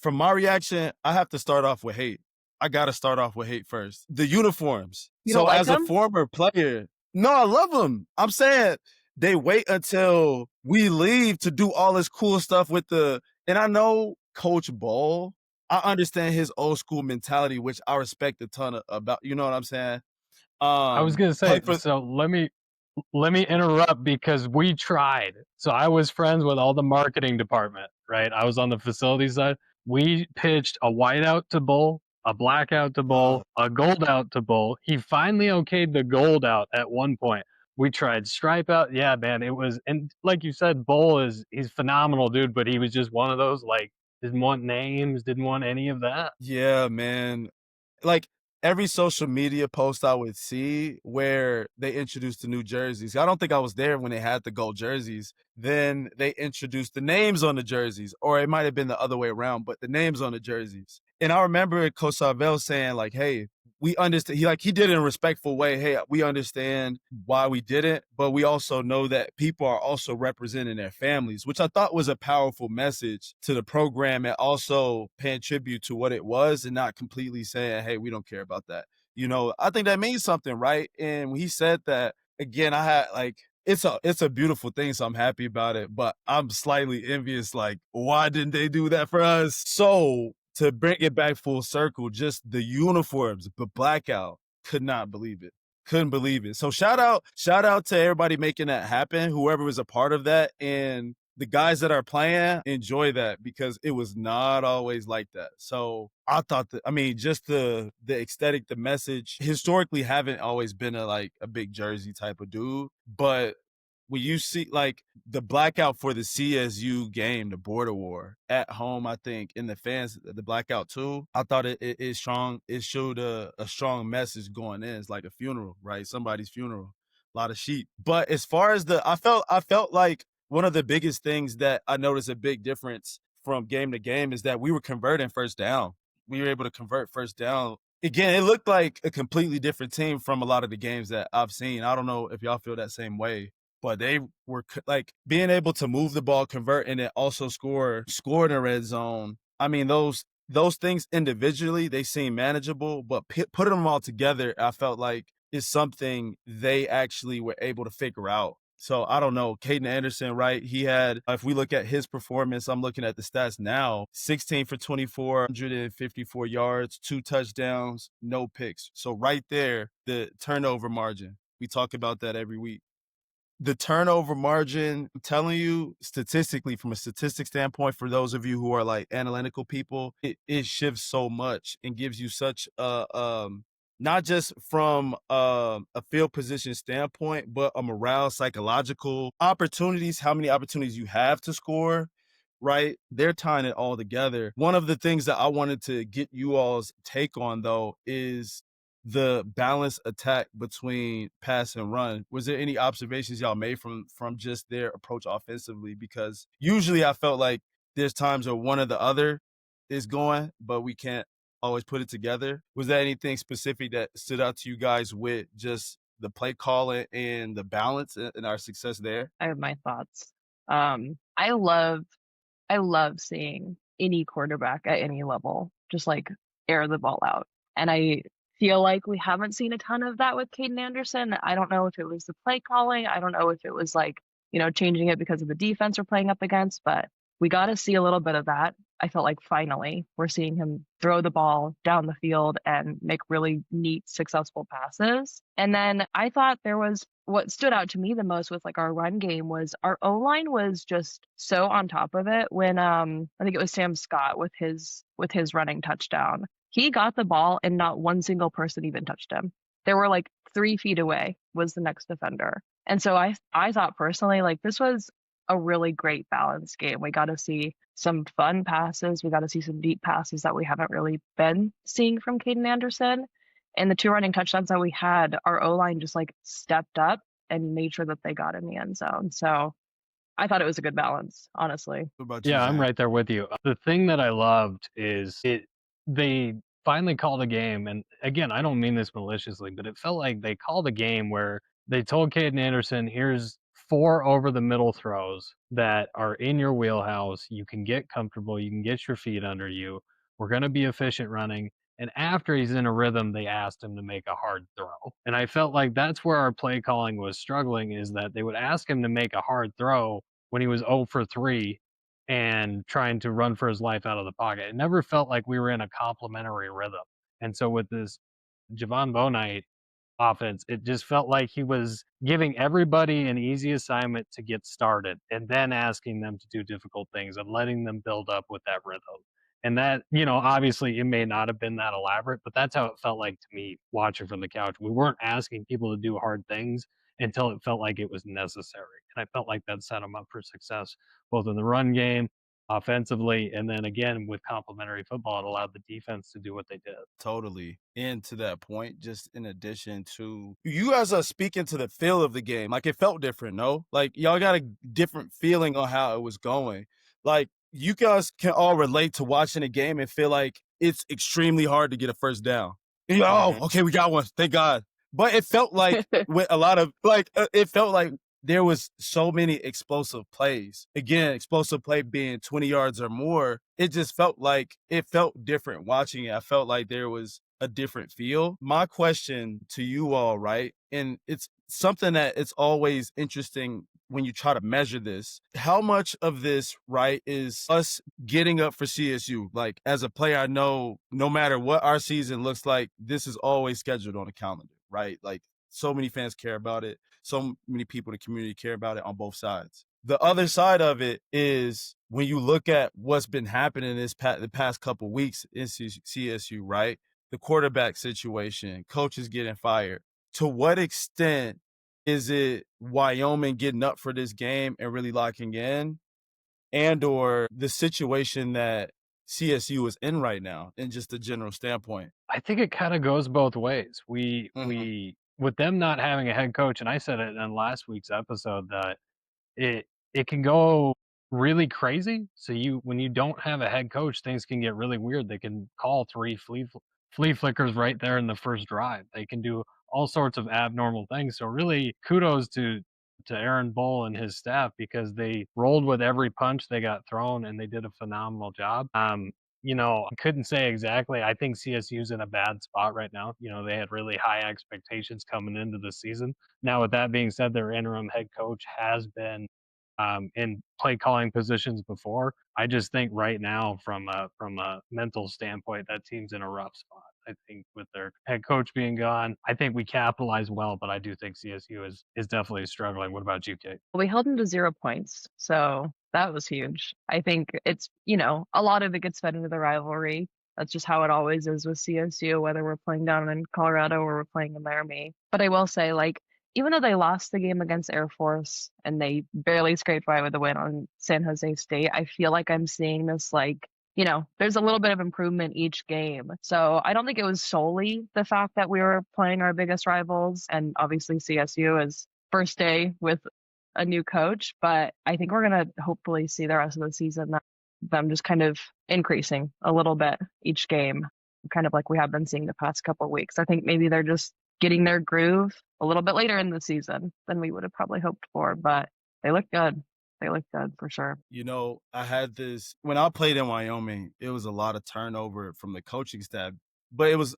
From my reaction, I have to start off with hate. I got to start off with hate first. The uniforms. You don't So like as them? a former player, no, I love them. I'm saying they wait until we leave to do all this cool stuff and I know Coach Ball, I understand his old school mentality, which I respect a ton about, you know what I'm saying? I was gonna say, so let me interrupt because we tried. So I was friends with all the marketing department, right? I was on the facility side. We pitched a whiteout to Bull, a blackout to Bull, a gold out to Bull. He finally okayed the gold out at one point. We tried stripe out. Yeah, man, it was, and like you said, Bull he's phenomenal, dude, but he was just one of those, like, didn't want names, didn't want any of that. Yeah, man. Like every social media post I would see where they introduced the new jerseys. I don't think I was there when they had the gold jerseys. Then they introduced the names on the jerseys, or it might have been the other way around, but the names on the jerseys. And I remember Coach Sarvel saying like, hey, we understand. He did it in a respectful way. Hey, we understand why we did it, but we also know that people are also representing their families, which I thought was a powerful message to the program and also paying tribute to what it was and not completely saying, hey, we don't care about that. You know, I think that means something, right? And when he said that, again, I had like, it's a beautiful thing, so I'm happy about it, but I'm slightly envious, like, why didn't they do that for us? So to bring it back full circle, just the uniforms, the blackout, could not believe it. Couldn't believe it. So shout out to everybody making that happen, whoever was a part of that. And the guys that are playing, enjoy that because it was not always like that. So I thought just the aesthetic, the message, historically haven't always been a big jersey type of dude. But when you see like the blackout for the CSU game, the border war at home, I think in the fans, the blackout too, I thought it is strong. It showed a strong message going in. It's like a funeral, right? Somebody's funeral, a lot of sheep. But as far as I felt like one of the biggest things that I noticed a big difference from game to game is that we were converting first down. We were able to convert first down. Again, it looked like a completely different team from a lot of the games that I've seen. I don't know if y'all feel that same way. But they were like being able to move the ball, convert, and then also score in the red zone. I mean, those things individually, they seem manageable, but putting them all together, I felt like is something they actually were able to figure out. So I don't know, Caden Anderson, right? He had, if we look at his performance, I'm looking at the stats now, 16 for 24, 154 yards, 2 touchdowns, no picks. So right there, the turnover margin, we talk about that every week. The turnover margin, I'm telling you, statistically, from a statistic standpoint, for those of you who are like analytical people, it shifts so much and gives you such not just from a field position standpoint, but a morale, psychological opportunities, how many opportunities you have to score, right? They're tying it all together. One of the things that I wanted to get you all's take on, though, is the balanced attack between pass and run. Was there any observations y'all made from just their approach offensively? Because usually I felt like there's times where one or the other is going, but we can't always put it together. Was there anything specific that stood out to you guys with just the play calling and the balance and our success there? I have my thoughts. I love seeing any quarterback at any level just like air the ball out. And I feel like we haven't seen a ton of that with Caden Anderson. I don't know if it was the play calling. I don't know if it was like, changing it because of the defense we're playing up against, but we got to see a little bit of that. I felt like finally we're seeing him throw the ball down the field and make really neat, successful passes. And then I thought what stood out to me the most with like our run game was our O-line was just so on top of it when I think it was Sam Scott with his running touchdown. he got the ball and not one single person even touched him. There were like 3 feet away was the next defender. And so I thought personally, like, this was a really great balanced game. We got to see some fun passes. We got to see some deep passes that we haven't really been seeing from Caden Anderson. And the 2 running touchdowns that we had, our O-line just like stepped up and made sure that they got in the end zone. So I thought it was a good balance, honestly. What about you, Yeah, I'm Zane? right there with you. The thing that I loved is they finally called a game, and again, I don't mean this maliciously, but it felt like they called a game where they told Caden Anderson, here's 4 over the middle throws that are in your wheelhouse. You can get comfortable, you can get your feet under you. We're going to be efficient running. And after he's in a rhythm, they asked him to make a hard throw. And I felt like that's where our play calling was struggling, is that they would ask him to make a hard throw when he was 0 for 3 and trying to run for his life out of the pocket. It never felt like we were in a complementary rhythm. And so with this Javon Bonite offense, it just felt like he was giving everybody an easy assignment to get started and then asking them to do difficult things and letting them build up with that rhythm. And that, obviously it may not have been that elaborate, but that's how it felt like to me watching from the couch. We weren't asking people to do hard things until it felt like it was necessary. And I felt like that set them up for success, both in the run game, offensively, and then again with complementary football, it allowed the defense to do what they did. Totally. And to that point, just in addition to you guys are speaking to the feel of the game. Like, it felt different, no? Like, y'all got a different feeling on how it was going. Like, you guys can all relate to watching a game and feel like it's extremely hard to get a first down. And you're like, oh, okay, we got one. Thank God. But it felt like with a lot of it felt like there was so many explosive plays. Again, explosive play being 20 yards or more. It just felt like it felt different watching it. I felt like there was a different feel. My question to you all, right? And it's something that it's always interesting when you try to measure this. How much of this, right, is us getting up for CSU? Like, as a player, I know no matter what our season looks like, this is always scheduled on the calendar, right? Like, so many fans care about it. So many people in the community care about it on both sides. The other side of it is when you look at what's been happening the past couple weeks in CSU, right? The quarterback situation, coaches getting fired. To what extent is it Wyoming getting up for this game and really locking in, and or the situation that CSU is in right now in just a general standpoint? I think it kind of goes both ways. We with them not having a head coach, and I said it in last week's episode that it can go really crazy. So when you don't have a head coach, things can get really weird. They can call 3 flea flickers right there in the first drive. They can do all sorts of abnormal things. So really kudos to Aaron Bull and his staff, because they rolled with every punch they got thrown and they did a phenomenal job. I couldn't say exactly. I think CSU's in a bad spot right now. They had really high expectations coming into the season. Now, with that being said, their interim head coach has been in play calling positions before. I just think right now, from a mental standpoint, that team's in a rough spot. I think with their head coach being gone, I think we capitalize well, but I do think CSU is definitely struggling. What about you, Kate? We held them to 0 points, so that was huge. I think it's, a lot of it gets fed into the rivalry. That's just how it always is with CSU, whether we're playing down in Colorado or we're playing in Laramie. But I will say, like, even though they lost the game against Air Force and they barely scraped by with a win on San Jose State, I feel like I'm seeing this, like, there's a little bit of improvement each game. So I don't think it was solely the fact that we were playing our biggest rivals, and obviously CSU is first day with a new coach, but I think we're going to hopefully see the rest of the season them just kind of increasing a little bit each game, kind of like we have been seeing the past couple of weeks. I think maybe they're just getting their groove a little bit later in the season than we would have probably hoped for, but they look good. They look good for sure. I had this when I played in Wyoming, it was a lot of turnover from the coaching staff, but it was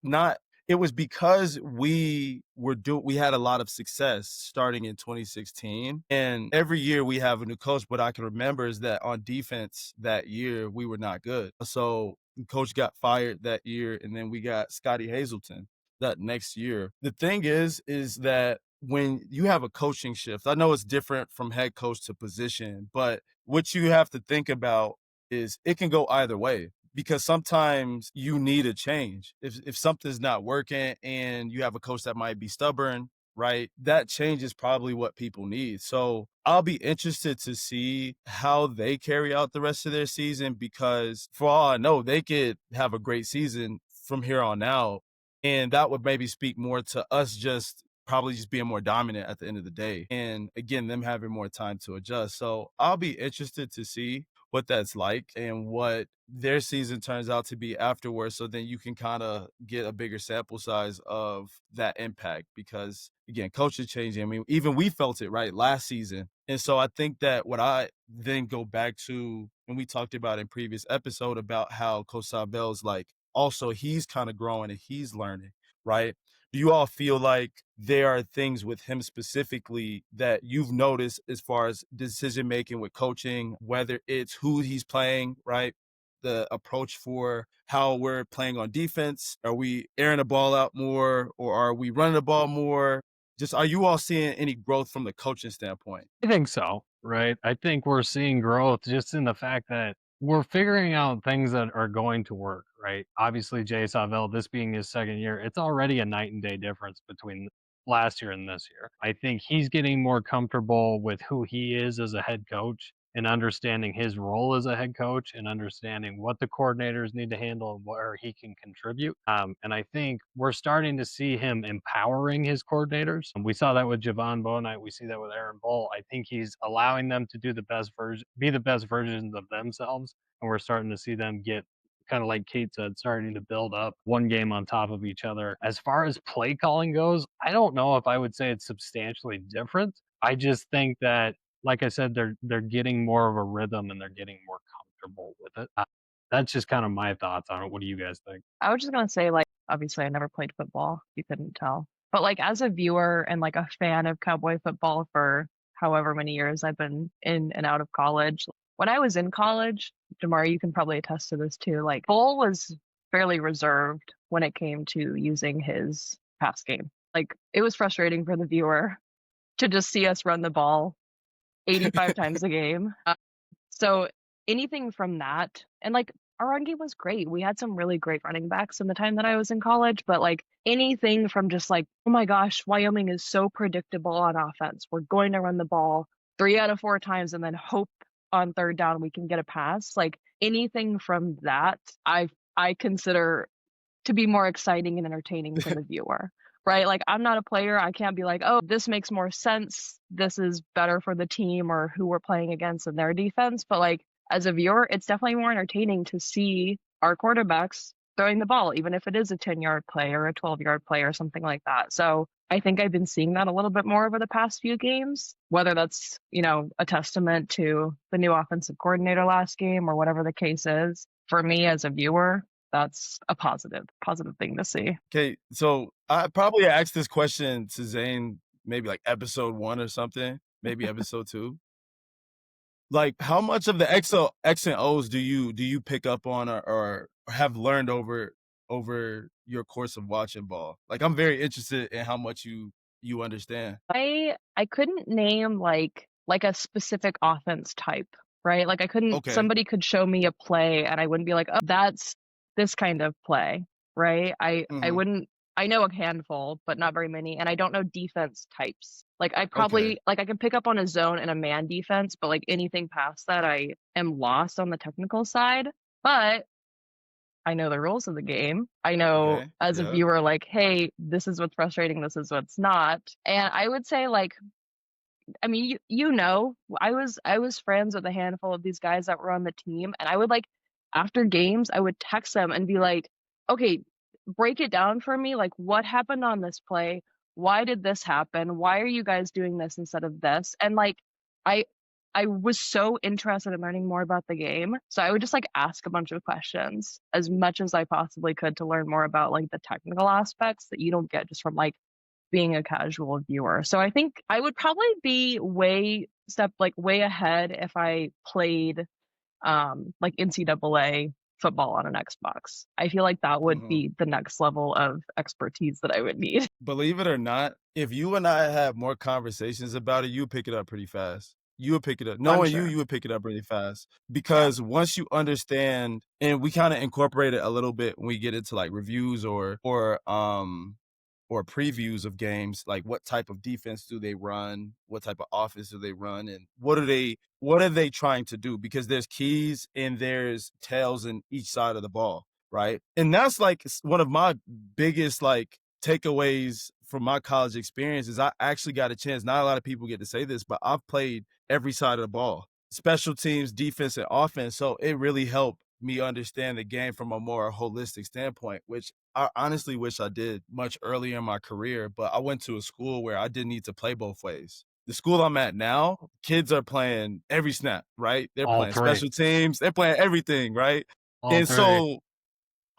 because we had a lot of success starting in 2016. And every year we have a new coach. What I can remember is that on defense that year, we were not good. So the coach got fired that year, and then we got Scotty Hazelton that next year. The thing is that when you have a coaching shift, I know it's different from head coach to position, but what you have to think about is it can go either way. because sometimes you need a change. If something's not working and you have a coach that might be stubborn, right? That change is probably what people need. So I'll be interested to see how they carry out the rest of their season, because for all I know, they could have a great season from here on out. And that would maybe speak more to us just probably just being more dominant at the end of the day. And again, them having more time to adjust. So I'll be interested to see what that's like and what their season turns out to be afterwards. So then you can kind of get a bigger sample size of that impact, because again, coaches changing. I mean, even we felt it right last season. And so I think that what I then go back to, and we talked about in previous episode about how Coach Sabell's like, also he's kind of growing and he's learning, right? Do you all feel like there are things with him specifically that you've noticed as far as decision making with coaching, whether it's who he's playing, right? The approach for how we're playing on defense? Are we airing the ball out more, or are we running the ball more? Just, are you all seeing any growth from the coaching standpoint? I think so, right? I think we're seeing growth just in the fact that we're figuring out things that are going to work, right? Obviously, Jay Savell, this being his second year, it's already a night and day difference between last year and this year. I think he's getting more comfortable with who he is as a head coach and understanding his role as a head coach and understanding what the coordinators need to handle and where he can contribute. And I think we're starting to see him empowering his coordinators. We saw that with Javon Bonite. We see that with Aaron Bull. I think he's allowing them to do the best version, be the best versions of themselves. And we're starting to see them get, kind of like Kate said, starting to build up one game on top of each other. As far as play calling goes, I don't know if I would say it's substantially different. I just think that, like I said, they're getting more of a rhythm and they're getting more comfortable with it. That's just kind of my thoughts on it. What do you guys think? I was just gonna say, like, obviously I never played football, if you couldn't tell. But like as a viewer and like a fan of Cowboy football for however many years I've been in and out of college. When I was in college, Jahmari, you can probably attest to this too. Like Bull was fairly reserved when it came to using his pass game. Like it was frustrating for the viewer to just see us run the ball 85 times a game. So anything from that, and like our run game was great. We had some really great running backs in the time that I was in college, but like anything from just like, oh my gosh, Wyoming is so predictable on offense. We're going to run the ball 3 out of 4 times and then hope on third down we can get a pass. Like anything from that, I consider to be more exciting and entertaining for the viewer. Right? Like I'm not a player. I can't be like, oh, this makes more sense. This is better for the team or who we're playing against in their defense. But like as a viewer, it's definitely more entertaining to see our quarterbacks throwing the ball, even if it is a 10-yard play or a 12-yard play or something like that. So I think I've been seeing that a little bit more over the past few games, whether that's, you know, a testament to the new offensive coordinator last game or whatever the case is. For me as a viewer, that's a positive thing to see. Okay, so I probably asked this question to Zane maybe like episode 1 or something, maybe episode 2. Like, how much of the X and O's do you pick up on or have learned over your course of watching ball? Like, I'm very interested in how much you understand. I couldn't name like a specific offense type, right? Like I couldn't. Okay. Somebody could show me a play and I wouldn't be like, oh, that's this kind of play, right? I wouldn't. I know a handful, but not very many, and I don't know defense types. Like I probably like I can pick up on a zone and a man defense, but like anything past that, I am lost on the technical side. But I know the rules of the game. I know as a viewer, like, hey, this is what's frustrating, this is what's not. And I would say, like, I mean, you know, I was friends with a handful of these guys that were on the team, and I would like after games, I would text them and be like, okay, break it down for me. Like, what happened on this play? Why did this happen? Why are you guys doing this instead of this? And like, I was so interested in learning more about the game. So I would just like ask a bunch of questions as much as I possibly could to learn more about like the technical aspects that you don't get just from like being a casual viewer. So I think I would probably be way ahead if I played like NCAA football on an Xbox. I feel like that would be the next level of expertise that I would need. Believe it or not, if you and I have more conversations about it, you pick it up pretty fast. You would pick it up. I'm Knowing sure. you would pick it up really fast because once you understand, and we kind of incorporate it a little bit when we get into like reviews or previews of games, like what type of defense do they run, what type of offense do they run, and what are they trying to do? Because there's keys and there's tails in each side of the ball, right? And that's like one of my biggest like takeaways from my college experience is I actually got a chance. Not a lot of people get to say this, but I've played every side of the ball, special teams, defense, and offense. So it really helped me understand the game from a more holistic standpoint, which I honestly wish I did much earlier in my career. But I went to a school where I didn't need to play both ways. The school I'm at now, kids are playing every snap, right? They're All playing three. special teams. They're playing everything, right? All And three. so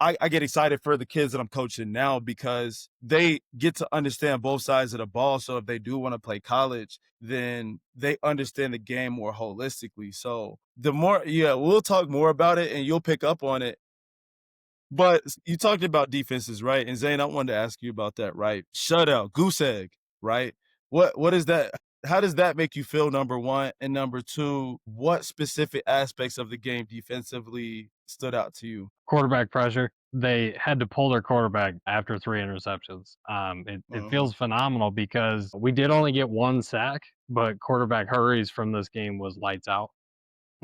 I get excited for the kids that I'm coaching now because they get to understand both sides of the ball. So if they do want to play college, then they understand the game more holistically. So the more, we'll talk more about it and you'll pick up on it. But you talked about defenses, right? And Zane, I wanted to ask you about that, right? Shutout, goose egg, right? What is that? How does that make you feel, number one? And number two, what specific aspects of the game defensively stood out to you? Quarterback pressure. They had to pull their quarterback after 3 interceptions. It feels phenomenal because we did only get 1 sack, but quarterback hurries from this game was lights out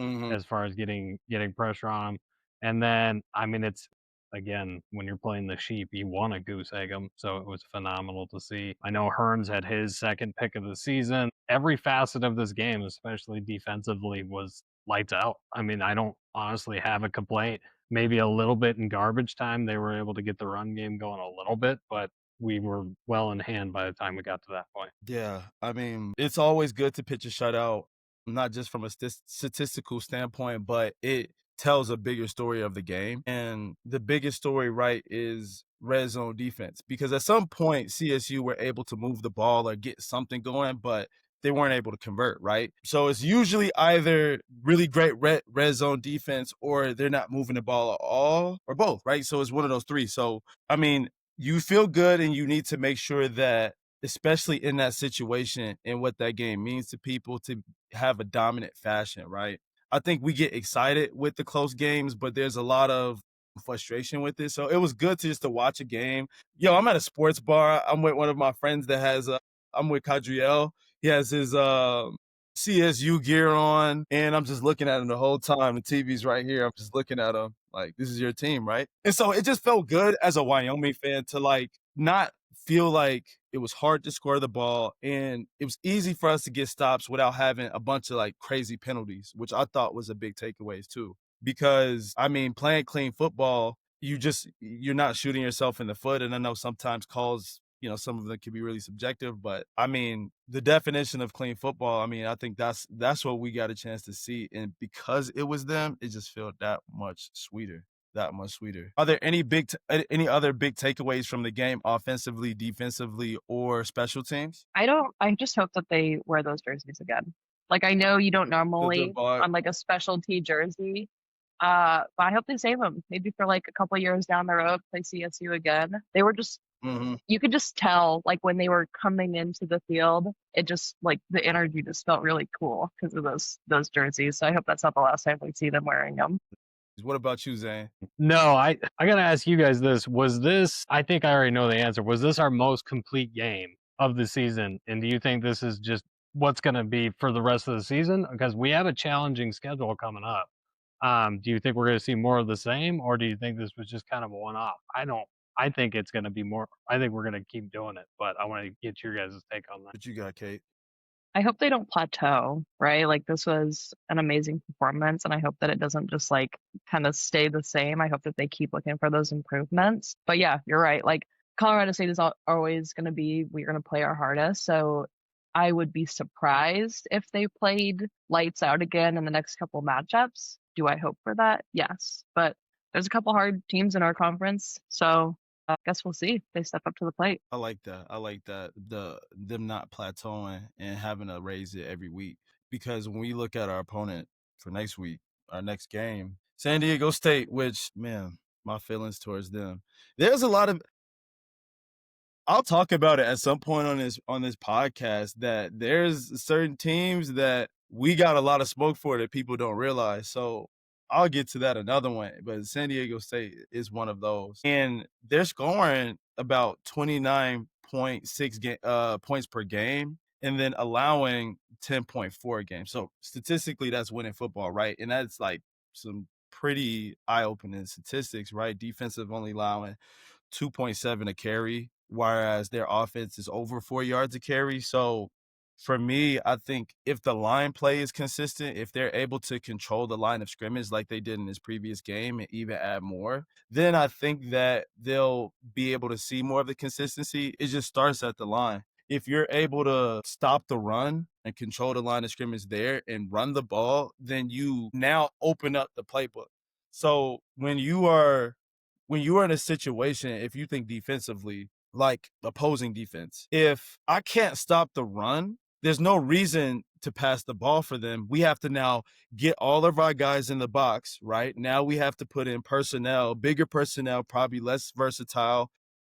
as far as getting pressure on them. And then, I mean, it's again, when you're playing the sheep, you want to goose egg them. So it was phenomenal to see. I know Hearns had his second pick of the season. Every facet of this game, especially defensively, was lights out. I mean, I don't honestly have a complaint. Maybe a little bit in garbage time, they were able to get the run game going a little bit, but we were well in hand by the time we got to that point. Yeah, I mean, it's always good to pitch a shutout, not just from a statistical standpoint, but it tells a bigger story of the game. And the biggest story, right, is red zone defense. Because at some point, CSU were able to move the ball or get something going, but they weren't able to convert, right? So it's usually either really great red zone defense or they're not moving the ball at all or both, right? So it's one of those three. So, I mean, you feel good and you need to make sure that, especially in that situation and what that game means to people, to have a dominant fashion, right? I think we get excited with the close games, but there's a lot of frustration with it. So it was good to watch a game. I'm at a sports bar. I'm with one of my friends that has I'm with Cadriel. He has his CSU gear on, and I'm just looking at him the whole time. The TV's right here. I'm just looking at him like, this is your team, right? And so it just felt good as a Wyoming fan to like not feel like it was hard to score the ball, and it was easy for us to get stops without having a bunch of like crazy penalties, which I thought was a big takeaways too. Because I mean, playing clean football, you're not shooting yourself in the foot. And I know sometimes calls, some of them can be really subjective, but I mean, the definition of clean football, I mean, I think that's what we got a chance to see. And because it was them, it just felt that much sweeter. Are there any other big takeaways from the game, offensively, defensively, or special teams? I just hope that they wear those jerseys again. Like, I know you don't normally on like a specialty jersey, but I hope they save them. Maybe for like a couple of years down the road, play CSU again. They were just, you could just tell, like when they were coming into the field, it just like the energy just felt really cool because of those jerseys. So I hope that's not the last time we see them wearing them. What about you, Zane? No, I gotta ask you guys this. Was this, I think I already know the answer, was this our most complete game of the season? And do you think this is just what's gonna be for the rest of the season? Because we have a challenging schedule coming up. Do you think we're gonna see more of the same, or do you think this was just kind of a one-off? I think it's gonna be more. I think we're gonna keep doing it, but I want to get your guys' take on that. What you got, Kate? I hope they don't plateau, right? Like this was an amazing performance, and I hope that it doesn't just like kind of stay the same. I hope that they keep looking for those improvements. But yeah, you're right. Like Colorado State is always going to be, we're going to play our hardest. So I would be surprised if they played lights out again in the next couple matchups. Do I hope for that? Yes. But there's a couple hard teams in our conference. So I guess we'll see if they step up to the plate. I like that. Them not plateauing and having to raise it every week. Because when we look at our opponent for next week, our next game, San Diego State, which, man, my feelings towards them. There's a lot of, I'll talk about it at some point on this podcast, that there's certain teams that we got a lot of smoke for it that people don't realize. So I'll get to that another one, but San Diego State is one of those. And they're scoring about 29.6 points per game and then allowing 10.4 a game. So statistically, that's winning football, right? And that's like some pretty eye-opening statistics, right? Defensive only allowing 2.7 a carry, whereas their offense is over 4 yards a carry. So for me, I think if the line play is consistent, if they're able to control the line of scrimmage like they did in this previous game and even add more, then I think that they'll be able to see more of the consistency. It just starts at the line. If you're able to stop the run and control the line of scrimmage there and run the ball, then you now open up the playbook. So when you are in a situation, if you think defensively, like opposing defense, if I can't stop the run, there's no reason to pass the ball for them. We have to now get all of our guys in the box, right? Now we have to put in personnel, bigger personnel, probably less versatile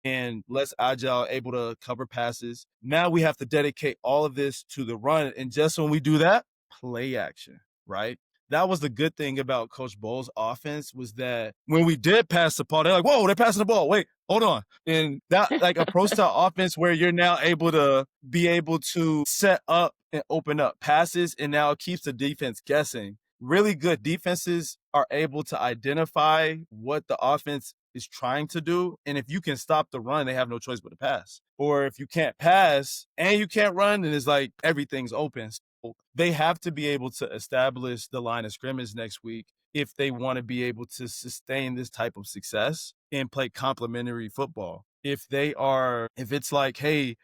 and less agile, able to cover passes. Now we have to dedicate all of this to the run. And just when we do that, play action, right? That was the good thing about Coach Bowles' offense was that when we did pass the ball, they're like, whoa, they're passing the ball. Wait, hold on. And that like approach to offense where you're now able to be able to set up and open up passes, and now it keeps the defense guessing. Really good defenses are able to identify what the offense is trying to do. And if you can stop the run, they have no choice but to pass. Or if you can't pass and you can't run, then it's like everything's open. So they have to be able to establish the line of scrimmage next week if they want to be able to sustain this type of success and play complementary football. If it's like, hey,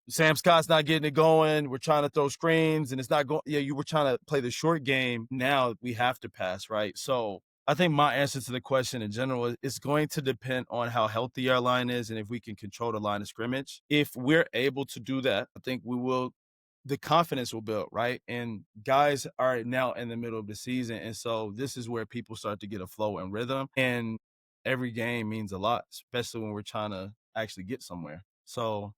Sam Scott's not getting it going. We're trying to throw screens and it's not going. Yeah, you were trying to play the short game. Now we have to pass, right? So I think my answer to the question in general is going to depend on how healthy our line is and if we can control the line of scrimmage. If we're able to do that, I think the confidence will build, right? And guys are now in the middle of the season. And so this is where people start to get a flow and rhythm. And every game means a lot, especially when we're trying to actually get somewhere. So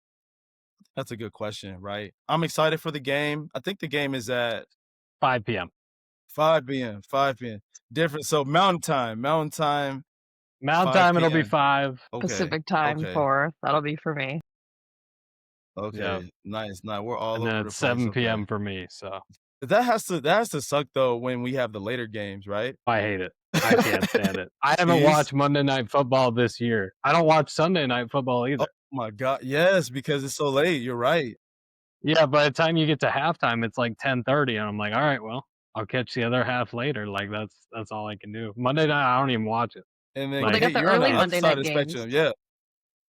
that's a good question, right? I'm excited for the game. I think the game is at 5 p.m. 5 p.m. Different. So Mountain time, 5 it'll be p.m. 5. Okay. Pacific time Okay. 4. That'll be for me. Okay. Yeah. Nice. We're all And over then the it's place. 7 p.m. Okay. for me, so That has to suck though when we have the later games, right? I hate it. I can't stand it. I haven't Jeez. watched Monday Night Football this year. I don't watch Sunday Night Football either. Oh my God. Yes, because it's so late. You're right. Yeah, by the time you get to halftime, it's like 10:30, and I'm like, all right, well, I'll catch the other half later. Like that's all I can do. Monday night, I don't even watch it. And then Well, they Like, got the you're on the early other Monday side night of the games. spectrum. Yeah.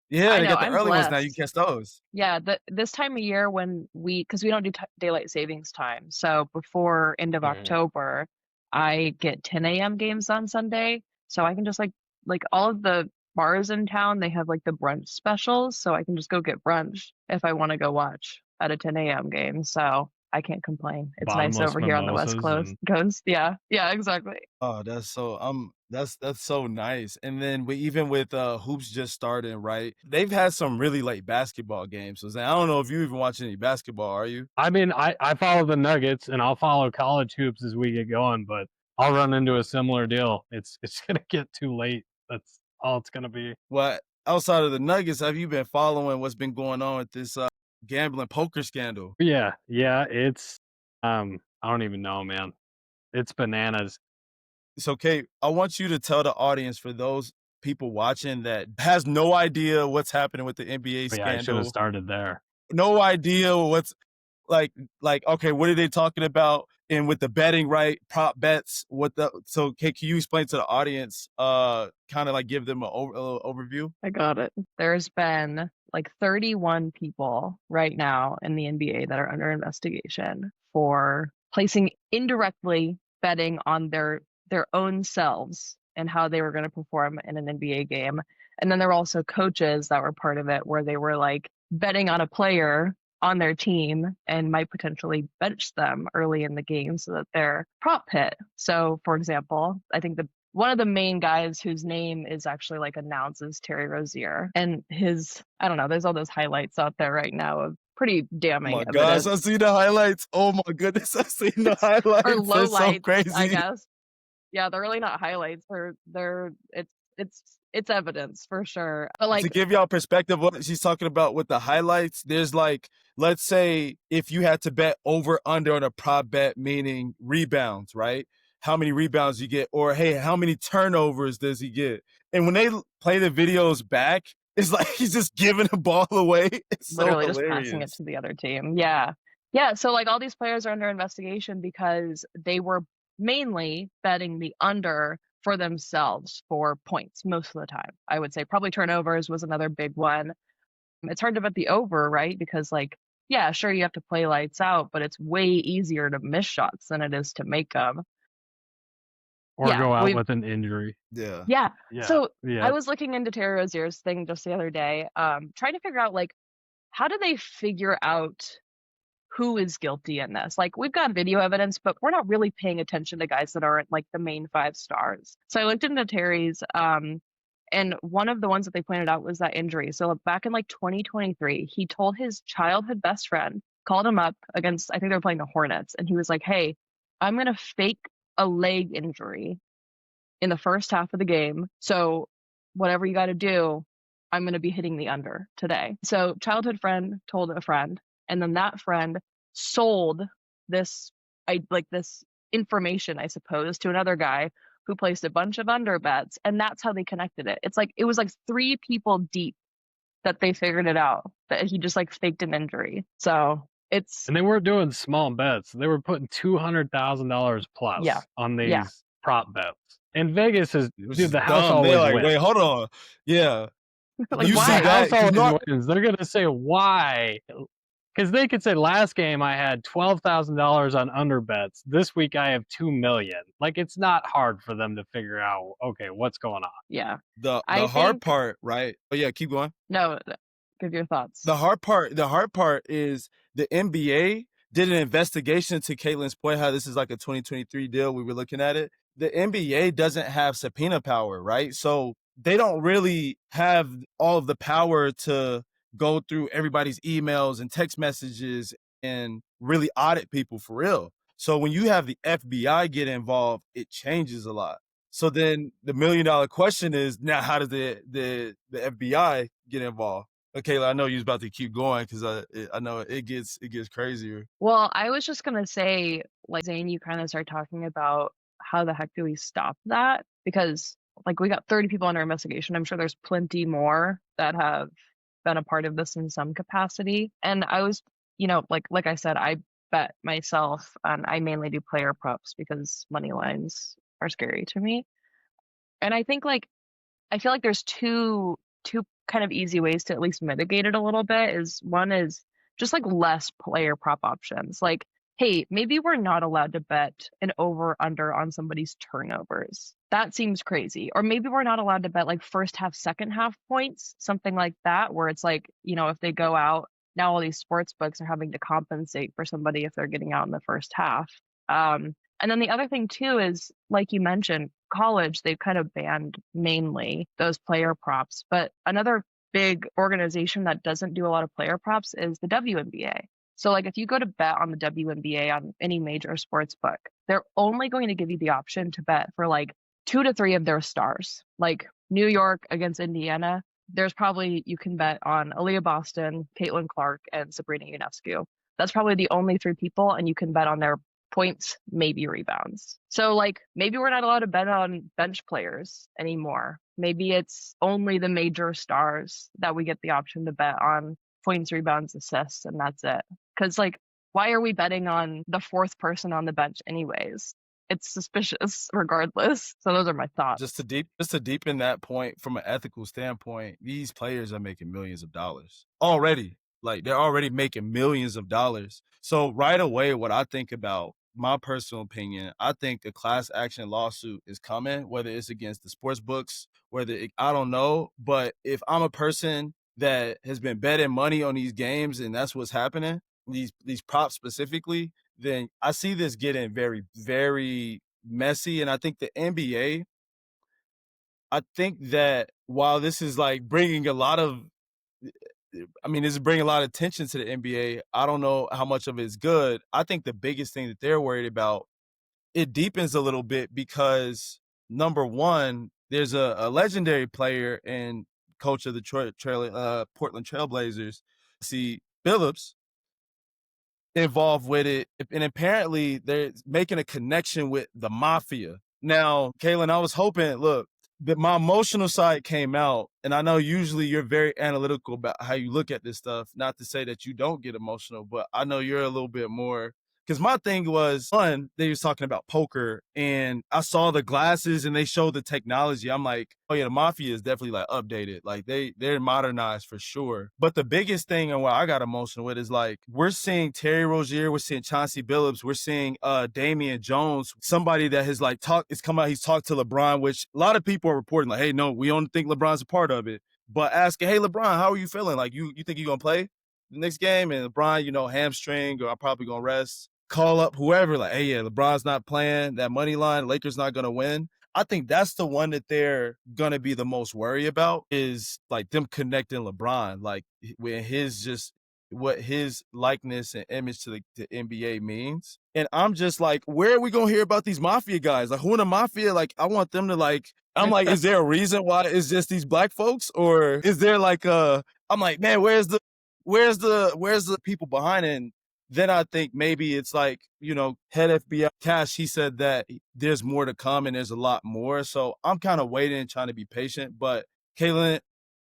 Yeah, I they know, got the I'm early ones now. You blessed. catch those. Yeah, this time of year when because we don't do daylight savings time, so before end of Mhm. October, I get 10 a.m. games on Sunday, so I can just like all of the bars in town, they have like the brunch specials, so I can just go get brunch if I want to go watch at a 10 a.m. game. So I can't complain. It's nice bottomless over here on the West mimosas Coast. Yeah, exactly. Oh, that's so that's so nice. And then even with hoops just starting, right? They've had some really late basketball games. So Zane, I don't know if you even watch any basketball, are you? I mean, I follow the Nuggets, and I'll follow college hoops as we get going, but I'll run into a similar deal. It's gonna get too late. That's all it's gonna be. What outside of the Nuggets, have you been following what's been going on with this gambling poker scandal? Yeah, it's I don't even know, man. It's bananas. So, Kate, I want you to tell the audience, for those people watching that has no idea what's happening with the NBA But yeah, I should have scandal, started there. no idea what's like, okay, what are they talking about? And with the betting, right? Prop bets, so Kate, can you explain to the audience, kind of like give them a little overview? I got it. There's been like 31 people right now in the NBA that are under investigation for placing indirectly betting on their own selves and how they were going to perform in an NBA game. And then there were also coaches that were part of it where they were like betting on a player on their team and might potentially bench them early in the game so that they're prop hit. So, for example, I think one of the main guys whose name is actually like announced is Terry Rozier, and I don't know, there's all those highlights out there right now of pretty Oh damning my gosh, I evidence. see the highlights. Oh my goodness, I seen the highlights. Or It's low so lights, I crazy. guess. Yeah, they're really not highlights. They're it's evidence for sure. But To like give y'all perspective what she's talking about with the highlights, there's like, let's say if you had to bet over under on a prop bet, meaning rebounds, right? How many rebounds you get, or hey, how many turnovers does he get? And when they play the videos back, it's like he's just giving the ball away. It's so literally just passing it hilarious. to the other team. Yeah. Yeah, so like all these players are under investigation because they were mainly betting the under for themselves for points most of the time. I would say probably turnovers was another big one. It's hard to bet the over, right? Because like, yeah, sure you have to play lights out, but it's way easier to miss shots than it is to make them. Or Yeah, go out we've with an injury. Yeah. yeah. Yeah. So Yeah. I was looking into Terry Rozier's thing just the other day, trying to figure out like how do they figure out who is guilty in this? Like we've got video evidence, but we're not really paying attention to guys that aren't like the main 5 stars. So I looked into Terry's, and one of the ones that they pointed out was that injury. So back in like 2023, he told his childhood best friend, called him up against, I think they were playing the Hornets, and he was like, "Hey, I'm gonna fake a leg injury in the first half of the game. So whatever you got to do, I'm going to be hitting the under today." So childhood friend told a friend, and then that friend sold this this information, I suppose, to another guy who placed a bunch of under bets, and that's how they connected it. It's like it was like 3 people deep that they figured it out that he just like faked an injury. So it's And they weren't doing small bets. They were putting $200,000 plus yeah, on these yeah. prop bets. And Vegas is, Which dude, is the house dumb. They're always like, wins. wait, hold on. Yeah. Like You see The why? house that? 'Cause always wins. They're gonna say why, because they could say last game I had $12,000 on under bets. This week I have 2 million. Like it's not hard for them to figure out. Okay, what's going on? Yeah. the I hard think part, right? Oh yeah, keep going. no, give your thoughts. The hard part is the NBA did an investigation to Caitlin's point how this is like a 2023 deal. We were looking at it. The NBA doesn't have subpoena power, right? So they don't really have all of the power to go through everybody's emails and text messages and really audit people for real. So when you have the FBI get involved, it changes a lot. So then the $1 million question is now how does the FBI get involved? Okay, I know you was about to keep going because I know it gets crazier. Well, I was just gonna say, like Zane, you kind of start talking about how the heck do we stop that? Because like we got 30 people under investigation. I'm sure there's plenty more that have been a part of this in some capacity. And I was, like I said, I bet myself, and I mainly do player props because money lines are scary to me. And I think like I feel like there's two kind of easy ways to at least mitigate it a little bit. Is one is just like less player prop options. Like, hey, maybe we're not allowed to bet an over under on somebody's turnovers. That seems crazy. Or maybe we're not allowed to bet like first half, second half points, something like that, where it's like, if they go out, now all these sports books are having to compensate for somebody if they're getting out in the first half. And then the other thing too is, like you mentioned, college, they've kind of banned mainly those player props. But another big organization that doesn't do a lot of player props is the WNBA. So like if you go to bet on the WNBA on any major sports book, they're only going to give you the option to bet for like 2 to 3 of their stars. Like New York against Indiana, there's probably you can bet on Aaliyah Boston, Caitlin Clark, and Sabrina Ionescu. That's probably the only 3 people, and you can bet on their points, maybe rebounds. So like maybe we're not allowed to bet on bench players anymore. Maybe it's only the major stars that we get the option to bet on points, rebounds, assists, and that's it. Because like, why are we betting on the 4th person on the bench anyways? It's suspicious regardless. So those are my thoughts. Just to deepen that point from an ethical standpoint, these players are making millions of dollars already. Like they're already making millions of dollars. So right away, what I think about, my personal opinion, I think a class action lawsuit is coming, whether it's against the sports books, I don't know. But if I'm a person that has been betting money on these games and that's what's happening, these props specifically, then I see this getting very, very messy. And I think the NBA, I think that while this is like bringing a lot of I mean, this is bringing a lot of attention to the NBA. I don't know how much of it is good. I think the biggest thing that they're worried about, it deepens a little bit because number one, there's a legendary player and coach of the Portland Trailblazers, see Phillips, involved with it, and apparently they're making a connection with the mafia. Now, Kaylin, I was hoping, look, that my emotional side came out, and I know usually you're very analytical about how you look at this stuff. Not to say that you don't get emotional, but I know you're a little bit more. Because my thing was, one, they was talking about poker, and I saw the glasses and they showed the technology. I'm like, oh yeah, the mafia is definitely like updated. Like they're modernized for sure. But the biggest thing and what I got emotional with is like, we're seeing Terry Rozier, we're seeing Chauncey Billups, we're seeing Damian Jones, somebody that has like he's talked to LeBron, which a lot of people are reporting like, hey, no, we don't think LeBron's a part of it. But asking, hey, LeBron, how are you feeling? Like, you think you're going to play the next game? And LeBron, hamstring, or I'm probably going to rest. Call up whoever, like, hey, yeah, LeBron's not playing. That money line, Lakers not going to win. I think that's the one that they're going to be the most worried about, is like them connecting LeBron, like when what his likeness and image to the NBA means. And I'm just like, where are we going to hear about these mafia guys? Like, who in the mafia? Like, I want them to like, I'm like, is there a reason why it's just these black folks? Or is there like I'm like, man, where's the people behind it? And then I think maybe it's like, head FBI Cash, he said that there's more to come and there's a lot more. So I'm kind of waiting and trying to be patient. But Kaylin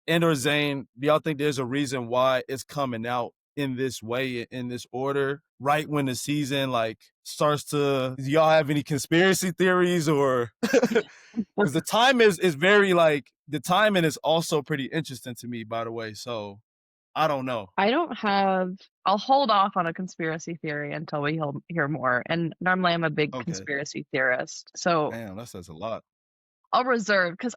and/or Zane, do y'all think there's a reason why it's coming out in this way, in this order, right when the season like starts to? Do y'all have any conspiracy theories, or because the time is very like, the timing is also pretty interesting to me, by the way. So I don't know. I'll hold off on a conspiracy theory until we hear more. And normally I'm a big conspiracy theorist. So damn, that says a lot. I'll reserve, because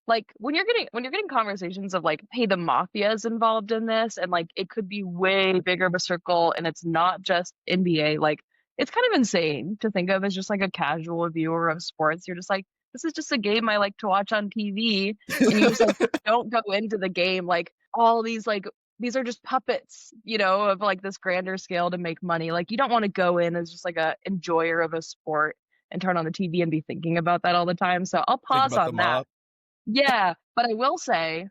when you're getting conversations of like, hey, the mafia is involved in this, and like it could be way bigger of a circle, and it's not just NBA. Like, it's kind of insane to think of as just like a casual viewer of sports. You're just like, this is just a game I like to watch on TV, and you just like don't go into the game like all these like, these are just puppets, of like this grander scale to make money. Like, you don't want to go in as just like a enjoyer of a sport and turn on the TV and be thinking about that all the time. So I'll pause on that. Yeah, but I will say,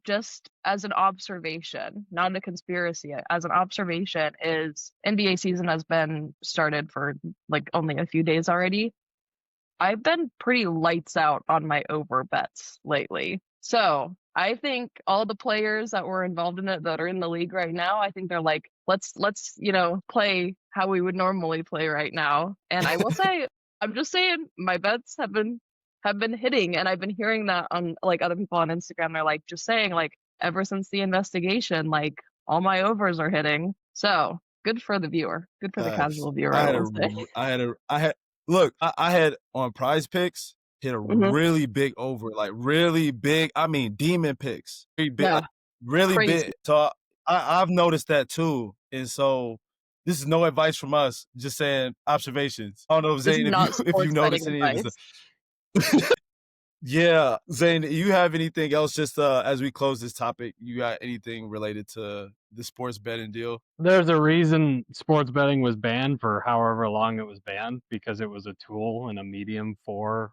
just as an observation, not a conspiracy, as an observation, is NBA season has been started for like only a few days already. I've been pretty lights out on my over bets lately. So I think all the players that were involved in it that are in the league right now, I think they're like, let's play how we would normally play right now. And I will say, I'm just saying, my bets have been hitting, and I've been hearing that on like other people on Instagram. They're like just saying like, ever since the investigation, like all my overs are hitting. So good for the viewer, good for the casual viewer. I had on Prize Picks hit a really big over, like really big. I mean, demon picks, really big, Yeah, really crazy. big. So I've noticed that too, and so this is no advice from us, just saying observations. I don't know if Zane, if you noticed any of this. Yeah, Zane, do you have anything else just as we close this topic? You got anything related to the sports betting deal? There's a reason sports betting was banned for however long it was banned, because it was a tool and a medium for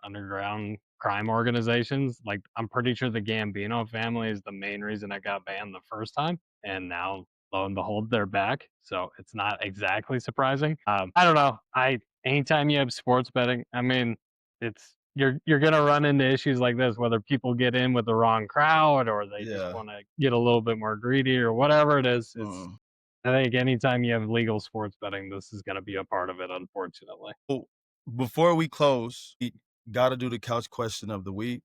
underground crime organizations. Like, I'm pretty sure the Gambino family is the main reason it got banned the first time, and now lo and behold, they're back. So it's not exactly surprising. I don't know. Anytime you have sports betting, I mean, you're gonna run into issues like this, whether people get in with the wrong crowd or they just want to get a little bit more greedy or whatever it is. I think anytime you have legal sports betting, this is gonna be a part of it, unfortunately. Well, before we close, we gotta do the couch question of the week.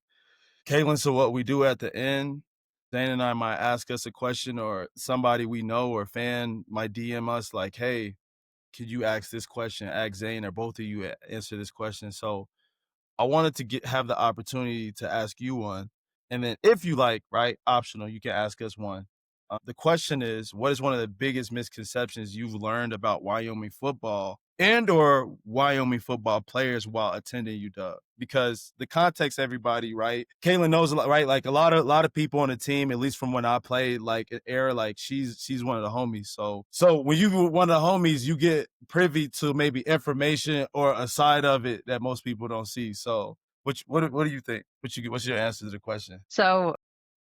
Caitlin, so what we do at the end, Zane and I might ask us a question, or somebody we know or fan might DM us like, hey, could you ask this question? Ask Zane, or both of you answer this question. So I wanted to have the opportunity to ask you one. And then if you like, right, optional, you can ask us one. The question is, what is one of the biggest misconceptions you've learned about Wyoming football and or Wyoming football players while attending UW? Because the context, everybody, right? Caitlin knows a lot, right? Like a lot of people on the team, at least from when I played, like an era, like she's one of the homies. So when you one of the homies, you get privy to maybe information or a side of it that most people don't see. So what do you think? What's your answer to the question? So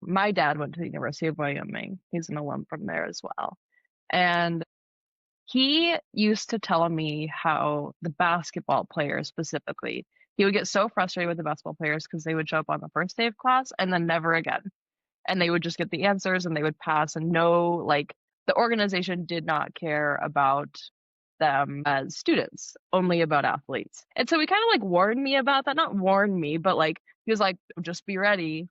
my dad went to the University of Wyoming. He's an alum from there as well. And he used to tell me how the basketball players specifically, he would get so frustrated with the basketball players because they would show up on the first day of class and then never again. And they would just get the answers and they would pass, and the organization did not care about them as students, only about athletes. And so he kind of warned me about that. Not warned me, but he was like, just be ready.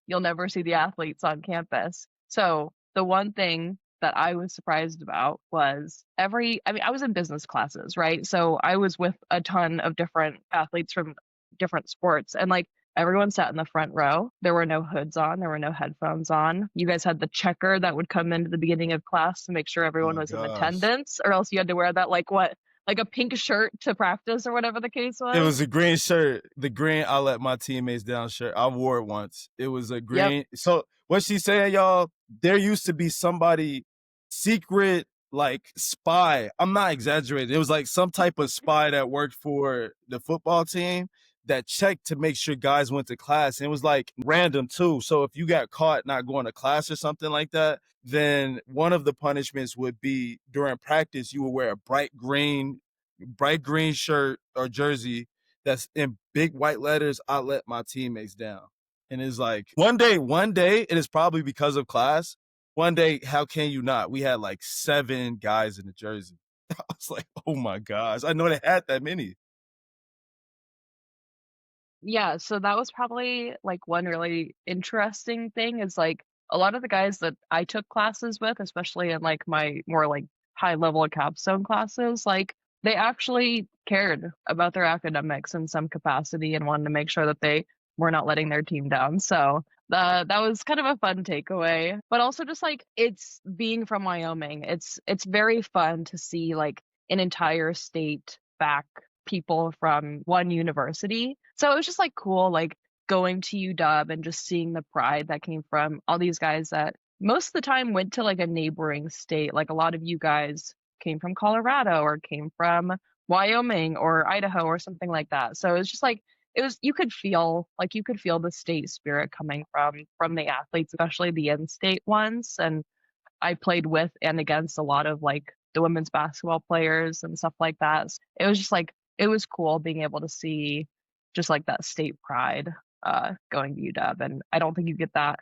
You'll never see the athletes on campus. So the one thing that I was surprised about was I was in business classes, right? So I was with a ton of different athletes from different sports, and everyone sat in the front row. There were no hoods on. There were no headphones on. You guys had the checker that would come into the beginning of class to make sure everyone was in attendance, or else you had to wear that a pink shirt to practice or whatever the case was. It was a green shirt, the green "I let my teammates down" shirt. I wore it once. It was a green. Yep. So what she's saying, y'all, there used to be somebody secret spy. I'm not exaggerating. It was some type of spy that worked for the football team that checked to make sure guys went to class. And it was random too. So if you got caught not going to class or something like that, then one of the punishments would be during practice, you would wear a bright green shirt or jersey that's in big white letters, "I let my teammates down." And it's one day, it is probably because of class. One day, how can you not? We had 7 guys in the jersey. I was like, oh my gosh, I know they had that many. Yeah, so that was probably one really interesting thing is a lot of the guys that I took classes with, especially in my more high level capstone classes, they actually cared about their academics in some capacity and wanted to make sure that they were not letting their team down. So that was kind of a fun takeaway, but also just it's being from Wyoming. It's very fun to see an entire state back people from one university. So it was just cool, going to UW and just seeing the pride that came from all these guys that most of the time went to a neighboring state. A lot of you guys came from Colorado or came from Wyoming or Idaho or something like that. So it was just you could feel the state spirit coming from the athletes, especially the in-state ones. And I played with and against a lot of the women's basketball players and stuff like that. So it was just it was cool being able to see just that state pride going to UW. And I don't think you get that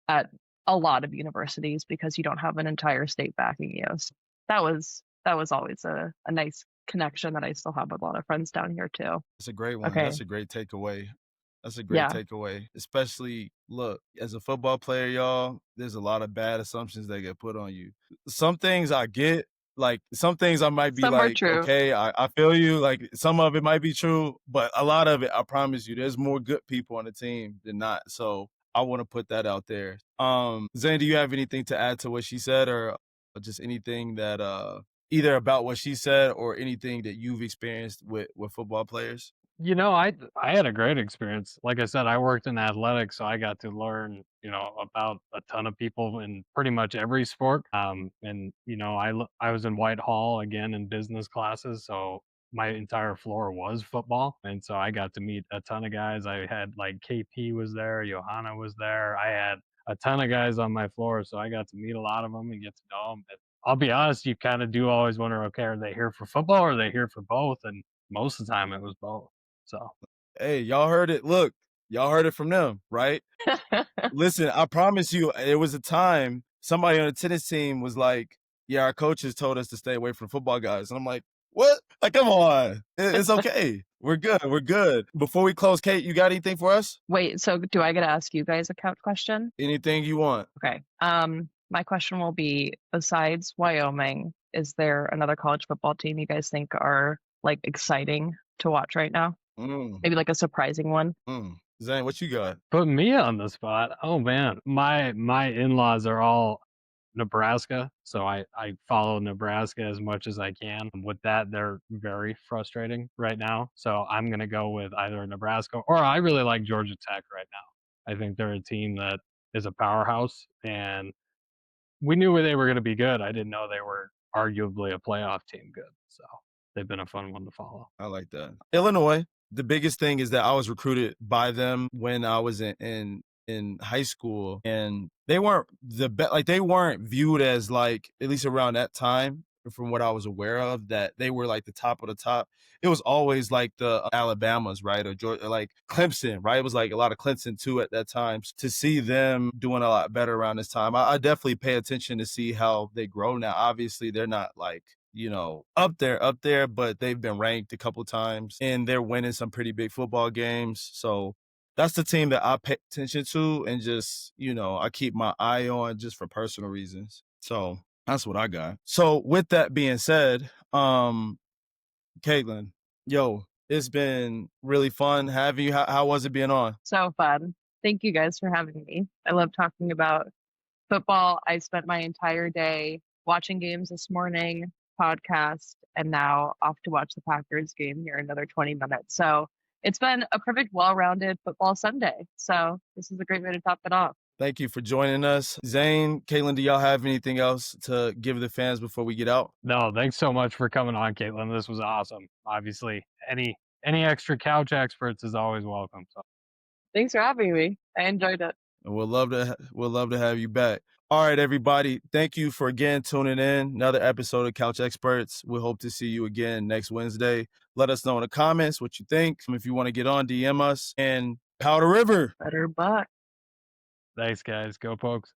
at a lot of universities because you don't have an entire state backing you. So that was always a nice connection that I still have with a lot of friends down here too. That's a great one. Okay. That's a great takeaway. Takeaway. Especially, look, as a football player, y'all, there's a lot of bad assumptions that get put on you. Some things I get, some things I might be Some are true. Okay, I feel you. Some of it might be true, but a lot of it, I promise you, there's more good people on the team than not. So I want to put that out there. Zane, do you have anything to add to what she said, or just anything that either about what she said or anything that you've experienced with football players? I had a great experience. Like I said, I worked in athletics, so I got to learn, about a ton of people in pretty much every sport. And I was in Whitehall again in business classes, so my entire floor was football, and so I got to meet a ton of guys. I had KP was there, Johanna was there. I had a ton of guys on my floor, so I got to meet a lot of them and get to know them. But I'll be honest, you kind of do always wonder, okay, are they here for football or are they here for both? And most of the time it was both. So, hey, y'all heard it. Look, y'all heard it from them, right? Listen, I promise you, it was a time somebody on the tennis team was like, yeah, our coaches told us to stay away from football guys. And I'm like, what? Come on. It's okay. We're good. We're good. Before we close, Kate, you got anything for us? Wait, so do I get to ask you guys a question? Anything you want. Okay. My question will be, besides Wyoming, is there another college football team you guys think are exciting to watch right now? Maybe a surprising one. Zane, what you got? Put me on the spot. Oh man, my in-laws are all Nebraska. So I follow Nebraska as much as I can. With that, they're very frustrating right now. So I'm going to go with either Nebraska, or I really like Georgia Tech right now. I think they're a team that is a powerhouse, and we knew they were going to be good. I didn't know they were arguably a playoff team good. So they've been a fun one to follow. I like that. Illinois, the biggest thing is that I was recruited by them when I was in high school, and they weren't the best. Like, they weren't viewed as, like, at least around that time, from what I was aware of, that they were like the top of the top. It was always like the Alabamas, right, or Georgia, like Clemson, right? It was like a lot of Clemson too at that time. To see them doing a lot better around this time, I definitely pay attention to see how they grow. Now, obviously, they're not like, you know, up there, but they've been ranked a couple times and they're winning some pretty big football games. So that's the team that I pay attention to, and just, you know, I keep my eye on just for personal reasons. So that's what I got. So with that being said, Caitlin, yo, it's been really fun having you. How was it being on? So fun. Thank you guys for having me. I love talking about football. I spent my entire day watching games this morning, podcast, and now off to watch the Packers game here in another 20 minutes. So it's been a perfect, well-rounded football Sunday. So this is a great way to top it off. Thank you for joining us. Zane, Caitlin, do y'all have anything else to give the fans before we get out? No, thanks so much for coming on, Caitlin. This was awesome. Obviously, any extra couch experts is always welcome. So Thanks for having me. I enjoyed it. And we'll love to have you back. All right, everybody. Thank you for again tuning in. Another episode of Couch Experts. We hope to see you again next Wednesday. Let us know in the comments what you think. If you want to get on, DM us, and Powder River. Better buck. thanks, guys. Go Pokes.